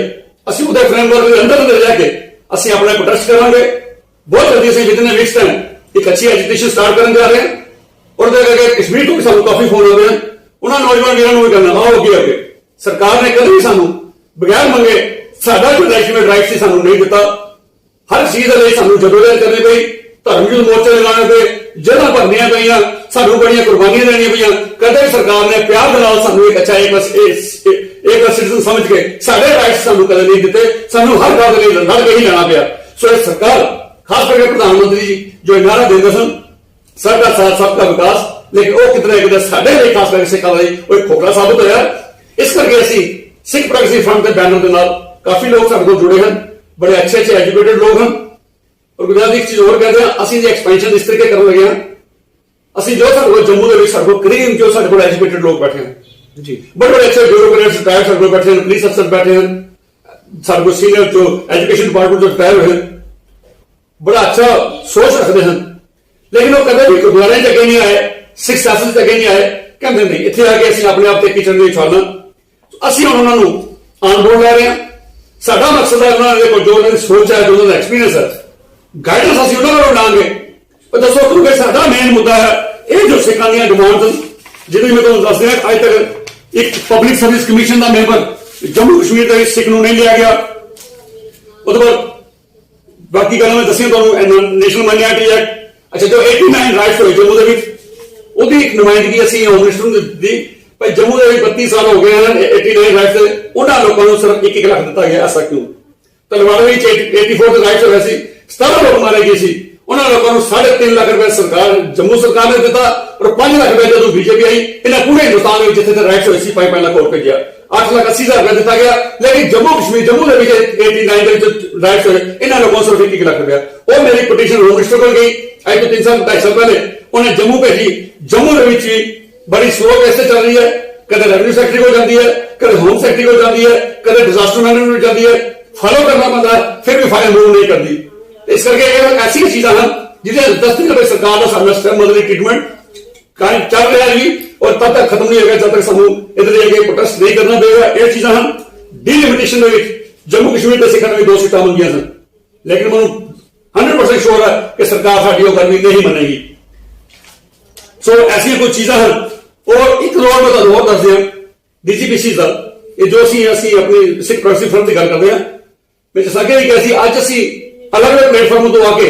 ਅਸੀਂ ਉਹਦੇ ਫਰੇਮਵਰਕ ਦੇ ਅੰਦਰ ਰਹਿ ਕੇ ਅਸੀਂ ਆਪਣਾ ਪ੍ਰੋਟੈਸਟ ਕਰਾਂਗੇ। ਬਹੁਤ ਜਲਦੀ ਅਸੀਂ ਵਿਦਿਨ ਵਿਕਸ ਟਾਈਮ ਇੱਕ ਅੱਛੀ ਐਜੂਕੇਸ਼ਨ ਸਟਾਰਟ ਕਰਨ ਜਾ ਰਹੇ ਹਾਂ। ਔਰ ਉਹਦੇ ਕਰਕੇ ਕਸ਼ਮੀਰ ਤੋਂ ਵੀ ਸਾਨੂੰ ਕਾਫੀ ਫੋਨ ਆਉਂਦੇ ਹਨ, ਉਹਨਾਂ ਨੌਜਵਾਨ ਵੀਰਾਂ ਨੂੰ ਵੀ ਕਰਨਾ ਆਓ ਅੱਗੇ। ਸਰਕਾਰ ਨੇ ਕਦੇ ਵੀ ਸਾਨੂੰ ਬਗੈਰ ਮੰਗੇ ਸਾਡਾ ਜੋ ਨੈਸ਼ਨਲ ਰਾਈਟ ਸੀ ਸਾਨੂੰ ਨਹੀਂ ਦਿੱਤਾ। ਹਰ ਚੀਜ਼ ਦੇ ਲਈ ਸਾਨੂੰ ਜਦੋਜਹਿਦ ਕਰਨੀ ਪਈ, ਧਰਮ ਯੁੱਧ ਮੋਰਚੇ ਲਗਾਉਣੇ ਪਏ, ਜੇਲ੍ਹਾਂ ਭਰਨੀਆਂ ਪਈਆਂ, ਸਾਨੂੰ ਬੜੀਆਂ ਕੁਰਬਾਨੀਆਂ ਦੇਣੀਆਂ ਪਈਆਂ। ਕਦੇ ਸਰਕਾਰ ਨੇ ਪਿਆਰ ਦੇ ਨਾਲ ਸਾਨੂੰ ਇੱਕ ਅੱਛਾ ਇੱਕ ਸਿਟੀਜ਼ਨ ਸਮਝ ਕੇ ਸਾਡੇ ਰਾਈਟਸ ਸਾਨੂੰ ਕਦੇ ਨਹੀਂ ਦਿੱਤੇ। ਸਾਨੂੰ ਹਰ ਗੱਲ ਦੇ ਲਈ ਲੜ ਕੇ ਹੀ ਲੈਣਾ ਪਿਆ। ਸੋ ਇਹ ਸਰਕਾਰ, ਖਾਸ ਕਰਕੇ ਪ੍ਰਧਾਨ ਮੰਤਰੀ ਜੀ ਜੋ ਨਾਰਾ ਦਿੰਦੇ ਸਨ सबका साथ सबका विकास, लेकिन वो कितने साढ़े लिए खास करके सिखा रही वो एक खोखला साबित होया। इस करके असी सिख प्रगति फ्रंट के बैनर के नाल काफी लोग साडे कोल जुड़े हैं, बड़े अच्छे अच्छे एजुकेटेड लोग हैं। और गुजरात एक चीज और कहते हैं, असी जी एक्सपेंशन इस तरीके करने लगे हैं, असी जो साडे कोल जम्मू के विच साडे कोल करीब जो साडे कोल एजुकेटेड लोग बैठे हैं जी, बड़े बड़े अच्छे ब्यूरोक्रेट्स रिटायर्ड साडे कोल बैठे हैं, पुलिस अफसर बैठे हैं, साडे कोल सीनियर जो एजुकेशन डिपार्टमेंट जो रिटायर हुए, बड़ा अच्छा सोच रखते हैं। लेकिन वो कदे भी गुरुद्वारे अगे नहीं आए, सिख शासन अगे नहीं आए, कहते नहीं इतने आके असं अपने आप से किचन में उछालना। असं हम उन्होंने ऑन बोर्ड लै रहे हैं। साडा मकसद है उन्होंने जो उन्होंने सोच है, जो उन्होंने एक्सपीरियंस है, गाइडेंस असं उन्होंने लाँगे। दसो क्योंकि साडा मेन मुद्दा है ये जो सिखों दी डिमांड्स जिन्हें मैं तुहानूं दस दिया, अज तक एक पब्लिक सर्विस कमीशन का मैंबर जम्मू कश्मीर के सिख नूं नहीं लिया गया। उसके बाद बाकी गल्लां मैं दसियां तुहानूं, नेशनल माइनॉरिटी एक्ट, अच्छा जो 89 राइट्स होए जम्मू के विच, ਉਹਦੀ ਇੱਕ ਨੁਮਾਇੰਦਗੀ ਅਸੀਂ ਹੋਮ ਮਿਨਿਸਟਰ ਨੂੰ ਦਿੱਤੀ। ਭਾਈ ਜੰਮੂ ਦੇ 32 ਸਾਲ ਹੋ ਗਏ ਹਨ 89 ਰਾਈਟਸ ਦੇ, ਉਹਨਾਂ ਲੋਕਾਂ ਨੂੰ ਸਿਰਫ 1 ਲੱਖ ਦਿੱਤਾ ਗਿਆ। ਐਸਾ ਕਿਉਂ? ਤਲਵਾੜੇ ਵਿੱਚ 84 ਦੇ ਰਾਈਟਸ ਹੋਏ ਸੀ, 17 ਲੋਕ ਮਾਰੇ ਗਏ ਸੀ, ਉਹਨਾਂ ਲੋਕਾਂ ਨੂੰ 3.5 ਲੱਖ ਰੁਪਏ ਸਰਕਾਰ ਜੰਮੂ ਸਰਕਾਰ ਨੇ ਦਿੱਤਾ। ਔਰ 5 ਲੱਖ ਰੁਪਏ ਜਦੋਂ ਬੀਜੇਪੀ ਆਈ, ਇਹਨਾਂ ਪੂਰੇ ਹਿੰਦੁਸਤਾਨ ਵਿੱਚ ਜਿੱਥੇ ਤੇ ਰਾਈਟਸ ਹੋਏ ਸੀ 5 ਲੱਖ ਹੋਰ ਭੇਜਿਆ, 8,80,000 ਰੁਪਏ ਦਿੱਤਾ ਗਿਆ। ਲੇਕਿਨ ਜੰਮੂ ਕਸ਼ਮੀਰ ਜੰਮੂ ਦੇ ਵਿੱਚ 89 ਦੇ ਵਿੱਚ ਰਾਈਟਸ ਹੋਏ, ਇਹਨਾਂ ਲੋਕਾਂ ਨੂੰ ਸਿਰਫ 1 ਲੱਖ ਰੁਪਏ। ਉਹ ਮੇਰੀ ਪਟੀਸ਼ਨ ਹੋਮ ਮਿਨਿਸਟਰ ਕੋਲ ਗਈ ਅੱਜ ਤੋਂ 3 ਸਾਲ 2.5 ਸਾਲ ਪਹਿਲੇ, उन्हें जम्मू भेजी। जम्मू के विच बड़ी स्लो कैसे चल रही है, कदे रेवेन्यू सैक्टरी को जाती है, कदे होम सैक्टरी को जाती है, कदे डिजास्टर मैनेजमेंट जाती है, फॉलो करना पड़ता है, फिर भी फाइल मूव नहीं करती। इस करके ऐसी चीजें हैं जिन्हें दसती है सरकार का सामने स्टेप मदद ट्रीटमेंट चल रहा है जी, और तब तक खत्म नहीं होगा जब तक समूह इधर आगे प्रोटेस्ट नहीं करना पड़ेगा। ये चीजें हैं डिलिमिटेशन जम्मू कश्मीर के सिखों ने 2 सीटां मंगियां सन, लेकिन मैं 100% श्योर है कि सरकार साडी वो गल नहीं मनेगी। सो ऐसी कुछ चीजें हैं। और एक दौर में तो और दस दिया डीजीपीसी का ये जो असी अपनी सिख प्रगति फ्रंट की गल करते हैं, मैं जैसा कि अज असी अलग अलग प्लेटफॉर्म तो आके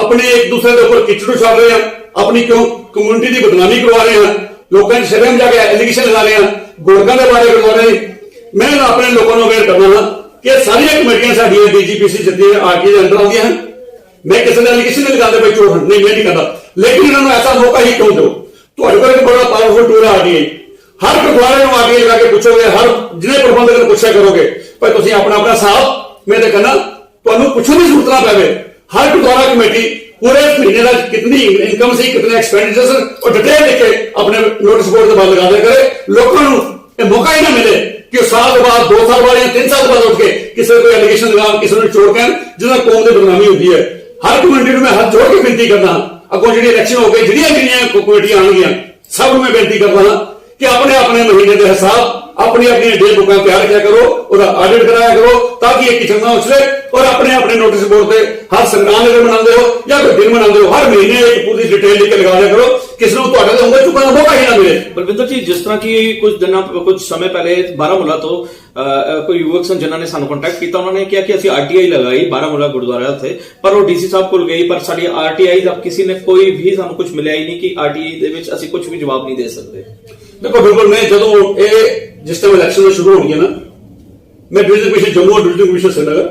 अपने एक दूसरे के ऊपर किचड़ उछाल रहे हैं, अपनी कम्युनिटी की बदनामी करवा रहे हैं, लोगों के शर्म जाके एलिगेशन लगा रहे हैं, गोरखा के बारे करवा रहे हैं। मैं अपने लोगों को अवेयर करना हाँ कि सारिया कमेटियां साडियां डीजीपीसी जितनी आरटीआई के अंदर आउंदियां हैं। मैं किसी ने एलिगेशन नहीं लगाते भाई चोर नहीं, मैं नहीं करता, लेकिन इन्होंने ऐसा मौका ही क्यों दो? तो एक बड़ा पावरफुल टूल है आरटीआई। हर गुरुद्वारे में आरटीआई लगा के पूछोगे, हर जिन्हें प्रबंधक ने पूछा करोगे भाई तुम अपना अपना साहब मैं तो कहना तुहानूं पुछण दी जरूरत ना पवे। हर गुरुद्वारा कमेटी पूरे महीने का कितनी इनकम सी, कितने एक्सपेंडिचर और डिटेल लिख के अपने नोटिस बोर्ड के बाद लगा दिया करे। लोगों को मौका ही ना मिले कि साल बाद 2 साल बाद या 3 साल बाद उठ के किसी कोई एलिगेशन लगा किसी ने चोर कह जिसमें कौम की बदनामी होती है। हर कम्युनिटी में हाथ जोड़ के बेनती करना, अगों जी इलेक्शन हो गए जिहड़ियां कमेटियां आउणगियां सब मैं बेनती करना कि अपने अपने महीने के हिसाब अपनी अपनी डेट बुकां तैयार किया करो, उसका ऑडिट कराया करो ताकि ये किचन ना उछले। और अपने अपने नोटिस बोर्ड पे हर संक्रांत अगर मनाते हो या कोई दिन मनाते हो, हर महीने एक पूरी डिटेल लिख के लगा दिया करो, किसी को तुहाडे तो उंगल चुकने का मौका ही ना मिले। बलविंदर जी, जिस तरह की कुछ समय पहले बारामूला तो कोई युवक सन जिन्होंने सानू कॉन्टैक्ट किया, उन्होंने कहा कि असं आरटीआई लगाई बारामूला गुरुद्वारा थे, पर वो डीसी साहब को गई, पर साडी आरटीआई का किसी ने कोई भी सानू कुछ मिलिया ही नहीं कि आरटीआई दे विच असं कुछ भी जवाब नहीं दे सकते। देखो बिल्कुल, मैं जो जिस टाइम इलेक्शन शुरू होनी है ना, मैं डिविजन कमिश्नर जम्मू और डिविजन कमिश्नर श्रीनगर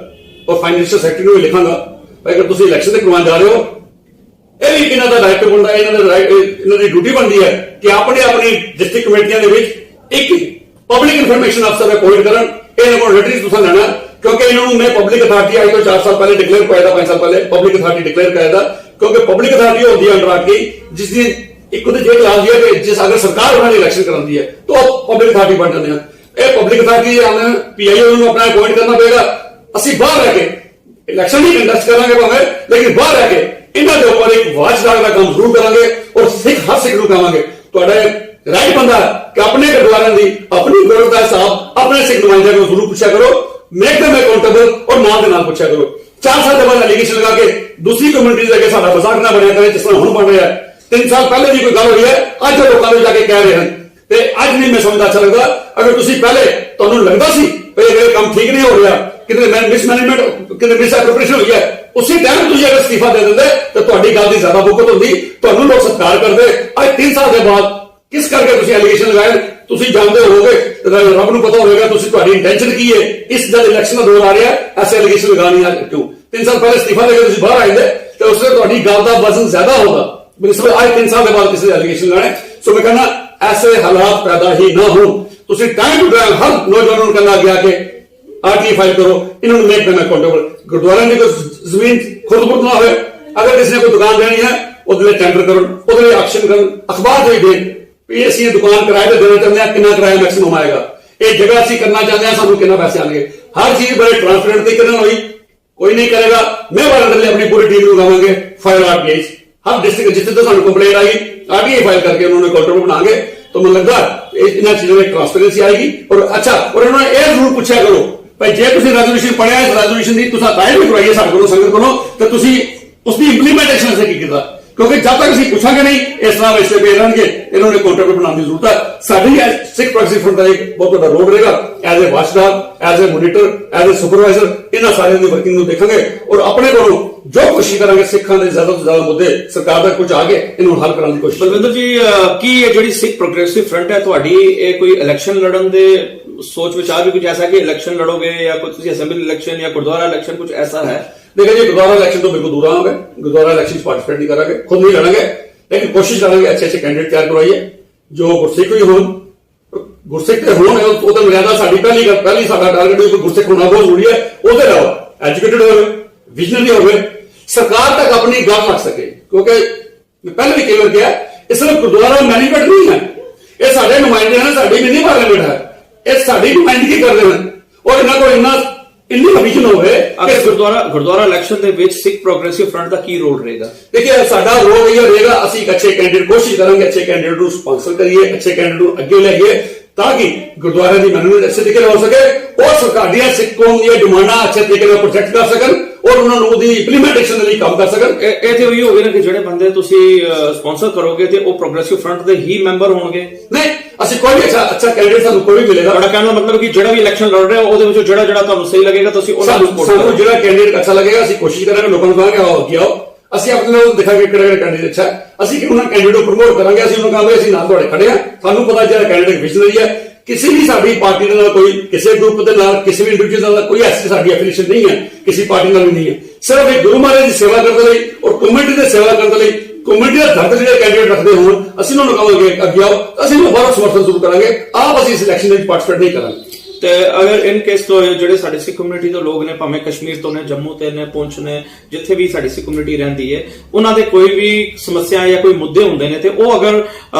और फाइनेंशियल सेक्रेटरी को लिखांगा भाई अगर तुम इलेक्शन करवाने जा रहे हो, यह भी इन्हों का डायरेक्टर बनता है, इन्होंने ड्यूटी बनती है कि अपने अपनी डिस्ट्रिक्ट कमेटियां एक पब्लिक इन्फॉर्मेशन अफसर अपॉइंट करन। इन्होंने रेटरीज तुम लेना क्योंकि इन्होंने मैं पब्लिक अथॉरिटी आज तो 4 साल पहले डिक्लेयर कराया था, 5 साल पहले पब्लिक अथॉरिटी डिक्लेयर कराया था, क्योंकि पब्लिक अथॉरिटी होती है अंडर आके जिसकी एक जे क्लास है कि जिस अगर सरकार उन्होंने इलेक्शन कराती है तो पब्लिक अथॉरिटी बन जाते हैं। यह पब्लिक अथॉरिटी पीआईओ अपना अपॉइंट करना पड़ेगा। असं बाहर रह के ਇਲੈਕਸ਼ਨ ਹੀ ਕੰਟੈਸਟ ਕਰਾਂਗੇ ਭਾਵੇਂ, ਲੇਕਿਨ ਬਾਹਰ ਰਹਿ ਕੇ ਇਹਨਾਂ ਦੇ ਉੱਪਰ ਇੱਕ ਵਾਚਡਾਗ ਦਾ ਕੰਮ ਜ਼ਰੂਰ ਕਰਾਂਗੇ ਔਰ ਹਰ ਸਿੱਖ ਨੂੰ ਕਹਾਂਗੇ ਤੁਹਾਡਾ ਰਾਈਟ ਬੰਦਾ ਕਿ ਆਪਣੇ ਗੁਰਦੁਆਰਿਆਂ ਦੀ ਆਪਣੀ ਗੌਰਵ ਦਾ ਹਿਸਾਬ ਆਪਣੇ ਸਿੱਖ ਨੁਮਾਇੰਦਿਆਂ ਨੂੰ ਜ਼ਰੂਰ ਪੁੱਛਿਆ ਕਰੋ, ਮੇਕ them ਅਕਾਊਂਟੇਬਲ ਔਰ ਨਾਲ ਦੇ ਨਾਲ ਪੁੱਛਿਆ ਕਰੋ। 4 ਸਾਲ ਦੇ ਬਾਅਦ ਐਲੀਗੇਸ਼ਨ ਲਗਾ ਕੇ ਦੂਸਰੀ ਕਮਿਊਨਿਟੀ ਦੇ ਅੱਗੇ ਸਾਡਾ ਮਜ਼ਾਕ ਨਾ ਬਣਿਆ ਕਰੇ ਜਿਸ ਤਰ੍ਹਾਂ ਹੁਣ ਬਣ ਰਿਹਾ ਹੈ। 3 ਸਾਲ ਪਹਿਲੇ ਦੀ ਕੋਈ ਗੱਲ ਹੋਈ ਹੈ, ਅੱਜ ਉਹ ਲੋਕਾਂ ਨੂੰ ਜਾ ਕੇ ਕਹਿ ਰਹੇ ਹਨ ਤੇ ਅੱਜ ਨਹੀਂ ਮੈਂ ਸਮਝਦਾ ਅੱਛਾ ਲੱਗਦਾ। ਅਗਰ ਤੁਸੀਂ ਪਹਿਲੇ ਤੁਹਾਨੂੰ ਲੱਗਦਾ ਸੀ ਕਿ ਇਹ ਕੰਮ ਠੀਕ ਨਹੀਂ ਹੋ ਰਿਹਾ, ਕਿਤੇ ਮਿਸਮੈਨੇਜਮੈਂਟ ਕਿਤੇ ਮਿਸਐਪਰੋਪ੍ਰੀਏਸ਼ਨ ਹੋਈ ਹੈ, ਉਸੇ ਟਾਈਮ ਤੁਸੀਂ ਅਗਰ ਅਸਤੀਫਾ ਦੇ ਦਿੰਦੇ ਤਾਂ ਤੁਹਾਡੀ ਗੱਲ ਦੀ ਜ਼ਿਆਦਾ ਬੁੱਕਤ ਹੁੰਦੀ, ਤੁਹਾਨੂੰ ਲੋਕ ਸਤਿਕਾਰ ਕਰਦੇ। ਅੱਜ 3 ਸਾਲ ਦੇ ਬਾਅਦ ਕਿਸ ਕਰਕੇ ਤੁਸੀਂ ਐਲੀਗੇਸ਼ਨ ਲਗਾਏ ਤੁਸੀਂ ਜਾਣਦੇ ਹੋਵੋਗੇ, ਰੱਬ ਨੂੰ ਪਤਾ ਹੋਵੇਗਾ ਤੁਸੀਂ ਤੁਹਾਡੀ ਇੰਟੈਂਸ਼ਨ ਕੀ ਹੈ। ਇਸ ਜਦ ਇਲੈਕਸ਼ਨ ਦਾ ਦੌਰ ਆ ਰਿਹਾ ਐਸੇ ਐਲੀਗੇਸ਼ਨ ਲਗਾਣੀ ਆ ਕਿਉਂ? 3 ਸਾਲ ਪਹਿਲੇ ਅਸਤੀਫਾ ਦੇ ਕੇ ਤੁਸੀਂ ਬਾਹਰ ਆਏ ਤੇ ਉਸ ਵੇਲੇ ਤੁਹਾਡੀ ਗੱਲ ਦਾ ਵਜ਼ਨ ਜ਼ਿਆਦਾ ਹੋਗਾ। ਅੱਜ 3 ਸਾਲ ਦੇ ਬਾਅਦ ਕਿਸੇ ਦੇ ਐਲੀਗੇਸ਼ਨ ਲਗਾਣੇ, ਸੋ ਮੈਂ ਕਹਿੰਦਾ ਐਸੇ ਹਾਲਾਤ ਪੈਦਾ ਹੀ ਨਾ ਹੋਣ। ਤੁਸੀਂ ਟਾਈਮ ਟੂ ਟਾਈਮ ਹਰ ਨੌਜਵਾਨਾਂ ਨੂੰ ਕਹਿੰਦਾ ਗਿਆ ਕਿ ਆਰਟੀ ਫਾਈਲ ਕਰੋ, ਇਹਨਾਂ ਨੂੰ ਮੇਕ them ਅਕਾਊਂਟੇਬਲ। ਗੁਰਦੁਆਰਿਆਂ ਦੀ ਕੋਈ ਜ਼ਮੀਨ ਖੁਰਦ-ਬੁਰਦ ਨਾ ਹੋਵੇ, ਅਗਰ ਕਿਸੇ ਨੇ ਕੋਈ ਦੁਕਾਨ ਦੇਣੀ ਹੈ ਉਹਦੇ ਲਈ ਟੈਂਡਰ ਕਰਨ, ਉਹਦੇ ਲਈ ਐਕਸ਼ਨ ਕਰਨ, ਅਖਬਾਰ ਦੇ ਦੇਣ ਵੀ ਅਸੀਂ ਇਹ ਦੁਕਾਨ ਕਿਰਾਏ ਤੇ ਦੇਣਾ ਚਾਹੁੰਦੇ ਹਾਂ, ਕਿੰਨਾ ਕਿਰਾਇਆ ਮੈਕਸਿਮਮ ਆਏਗਾ, ਇਹ ਜਗ੍ਹਾ ਅਸੀਂ ਕਰਨਾ ਚਾਹੁੰਦੇ ਹਾਂ, ਸਾਨੂੰ ਕਿੰਨਾ ਪੈਸੇ ਆਣਗੇ। ਹਰ ਚੀਜ਼ ਬੜੇ ਟ੍ਰਾਂਸਪੇਰੈਂਟ ਤਰੀਕੇ ਨਾਲ ਹੋਈ, ਕੋਈ ਨਹੀਂ ਕਰੇਗਾ। ਮੈਂ ਵਾਰੰਟ ਲਈ ਆਪਣੀ ਪੂਰੀ ਟੀਮ ਨੂੰ ਕਹਾਂਗੇ ਫਾਈਲ ਆਰਟੀਆਈ ਹਰ ਡਿਸਟ੍ਰਿਕਟ ਜਿੱਥੇ ਤੋਂ ਸਾਨੂੰ ਕੰਪਲੇਂਟ ਆਈ आरटीआई फाइल करके उन्होंने अकाउंटेबल बनाएंगे तो मुझे लगता है इन चीजों में ट्रांसपेरेंसी आएगी। और अच्छा और उन्होंने यह जरूर पूछा करो भाई जे तुम रेजोल्यूशन पढ़िया इस रेजोल्यूशन की कायम भी करवाइए साढ़े को संगत को तो उसकी इंप्लीमेंटेशन से की क्योंकि जब तक असं पूछांगे नहीं इस तरह वैसे पे रहेंगे इन्होंने अकाउंटेबल बनाने की जरूरत है। साड़ी सिख प्रोग्रेसिव फ्रंट का एक बहुत बड़ा रोल रहेगा as a watchdog as a monitor as a supervisor इन्होंने सारे वर्किंग को देखेंगे और अपने को जो कोशिश करेंगे सिखों के ज्यादा से ज्यादा मुद्दे सरकार तक कुछ आगे इन्होंने हल करने की कोशिश। बलविंदर जी की ये जी सिख प्रोग्रेसिव फ्रंट है ਤੁਹਾਡੀ ਇਹ ਕੋਈ ਇਲੈਕਸ਼ਨ ਲੜਨ ਦੇ सोच विचार भी कुछ ऐसा कि इलेक्शन लड़ोगे या कुछ असेंबली इलेक्शन या गुरुद्वारा इलेक्शन कुछ ऐसा है? देखिए जी गुरुद्वारा इलेक्शन तो बिल्कुल दूर होंगे, गुरुद्वारा इलेक्शन पार्टिसिपेट नहीं करेंगे, खुद नहीं लड़ेंगे, लेकिन कोशिश करेंगे अच्छे अच्छे कैंडिडेट तैयार करवाइए जो गुरसिख भी हो गुरसिख हो तो मर्यादा साड़ी पहली साडा टारगेट गुरसिख होना बहुत जरूरी है। ਉਹਦੇ रहो एजुकेटेड हो विजनरी हो सरकार तक अपनी गल रख सके क्योंकि पहले भी कई बार किया ये सिर्फ गुरुद्वारा मैनेजमेंट नहीं है, ये साडे नुमाइंदे हैं, साडी मिनी पार्लियामेंट है, ये साडी नुमाइंदगी कर रहे हैं और इन्हों को इन्नी विजन होवे कि गुरुद्वारा इलेक्शन ਦੇ ਵਿੱਚ सिख प्रोग्रेसिव फ्रंट ਦਾ ਕੀ ਰੋਲ ਰਹੇਗਾ? देखिए साडा रोल ये रहेगा ਅਸੀਂ एक अच्छे कैंडिडेट कोशिश करेंगे अच्छे कैंडिडेट ਨੂੰ स्पॉन्सर करिए अच्छे कैंडिडेट ਨੂੰ ਅੱਗੇ ਲਾਈਏ ताकि गुरुद्वारे की मैनेजमेंट अच्छे तरीके हो सके और सरकार सिख कौम दी डिमांडां अच्छे तरीके प्रोजेक्ट कर सकन और उन्होंने इंप्लीमेंटेशन के लिए काम कर सकन। ਇਹ ਤੇ ਉਹੀ ਹੋਵੇ ਨਾ ਕਿ ਜਿਹੜੇ ਬੰਦੇ ਤੁਸੀਂ ਸਪਾਂਸਰ ਕਰੋਗੇ ਤੇ ਉਹ ਪ੍ਰੋਗਰੈਸਿਵ ਫਰੰਟ ਦੇ ਹੀ ਮੈਂਬਰ ਹੋਣਗੇ? ਨਹੀਂ ਅਸੀਂ ਕੋਈ ਵੀ ਅੱਛਾ ਕੈਂਡੀਡੇਟ ਸਾਨੂੰ ਕੋਈ ਵੀ ਮਿਲੇਗਾ। ਤੁਹਾਡਾ ਕਹਿਣ ਦਾ ਮਤਲਬ ਕਿ ਜਿਹੜਾ ਵੀ ਇਲੈਕਸ਼ਨ ਲੜ ਰਿਹਾ ਉਹਦੇ ਵਿੱਚੋਂ ਜਿਹੜਾ ਤੁਹਾਨੂੰ ਸਹੀ ਲੱਗੇਗਾ ਤੁਸੀਂ ਉਹਨਾਂ ਨੂੰ ਸਪੋਰਟ ਕਰੋ। ਸਾਨੂੰ ਜਿਹੜਾ ਕੈਂਡੀਡੇਟ ਅੱਛਾ ਲੱਗੇਗਾ ਅਸੀਂ ਕੋਸ਼ਿਸ਼ ਕਰਾਂਗੇ ਲੋਕਾਂ ਨੂੰ ਕਹਾਂਗੇ ਆਓ ਅੱਗੇ ਆਓ ਅਸੀਂ ਆਪਣੇ ਨਾਲ ਦਿਖਾਂਗੇ ਕਿਹੜਾ ਕੈਂਡੀਡੇਟ ਅੱਛਾ ਹੈ ਅਸੀਂ ਕਿ ਉਹਨਾਂ ਕੈਂਡੀਡੇਟ ਨੂੰ ਪ੍ਰਮੋਟ ਕਰਾਂਗੇ ਅਸੀਂ ਉਹਨਾਂ ਕਹਾਂਗੇ ਅਸੀਂ ਨਾਲ ਤੁਹਾਡੇ ਖੜੇ ਹਾਂ ਸਾਨੂੰ ਪਤਾ ਜਿਹੜਾ ਕੈਂਡੀਡੇਟ ਵਿਜ਼ਨਰੀ ਹੈ किसी भी साड़ी पार्टी के नाल कोई किसी ग्रुप के नाल किसी भी इंडिविजुअल नाल कोई ऐसी साड़ी एफिलिएशन नहीं है किसी पार्टी नाल भी नहीं है सिर्फ एक गुरु महाराज की सेवा करने लई और कम्युनिटी की सेवा करने लई कम्युनिटी का दर्द जो कैंडिडेट रखते हो असं उन्होंने कहांगे अगे आओ असं बाहर समर्थन जरूर करेंगे आप असं इस इलेक्शन में पार्टिसिपेट नहीं करेंगे। ਤੇ ਅਗਰ ਇਨ ਕੇਸ ਤੋਂ ਜਿਹੜੇ ਸਾਡੇ ਸਿੱਖ ਕਮਿਊਨਿਟੀ ਦੇ ਲੋਕ ਨੇ ਭਾਵੇਂ ਕਸ਼ਮੀਰ ਤੋਂ ਨੇ ਜੰਮੂ ਤੇ ਨੇ ਪੁੰਛ ਨੇ ਜਿੱਥੇ ਵੀ ਸਾਡੀ ਸਿੱਖ ਕਮਿਊਨਿਟੀ ਰਹਿੰਦੀ ਹੈ ਉਹਨਾਂ ਦੇ ਕੋਈ ਵੀ ਸਮੱਸਿਆ ਜਾਂ ਕੋਈ ਮੁੱਦੇ ਹੁੰਦੇ ਨੇ ਤੇ ਉਹ ਅਗਰ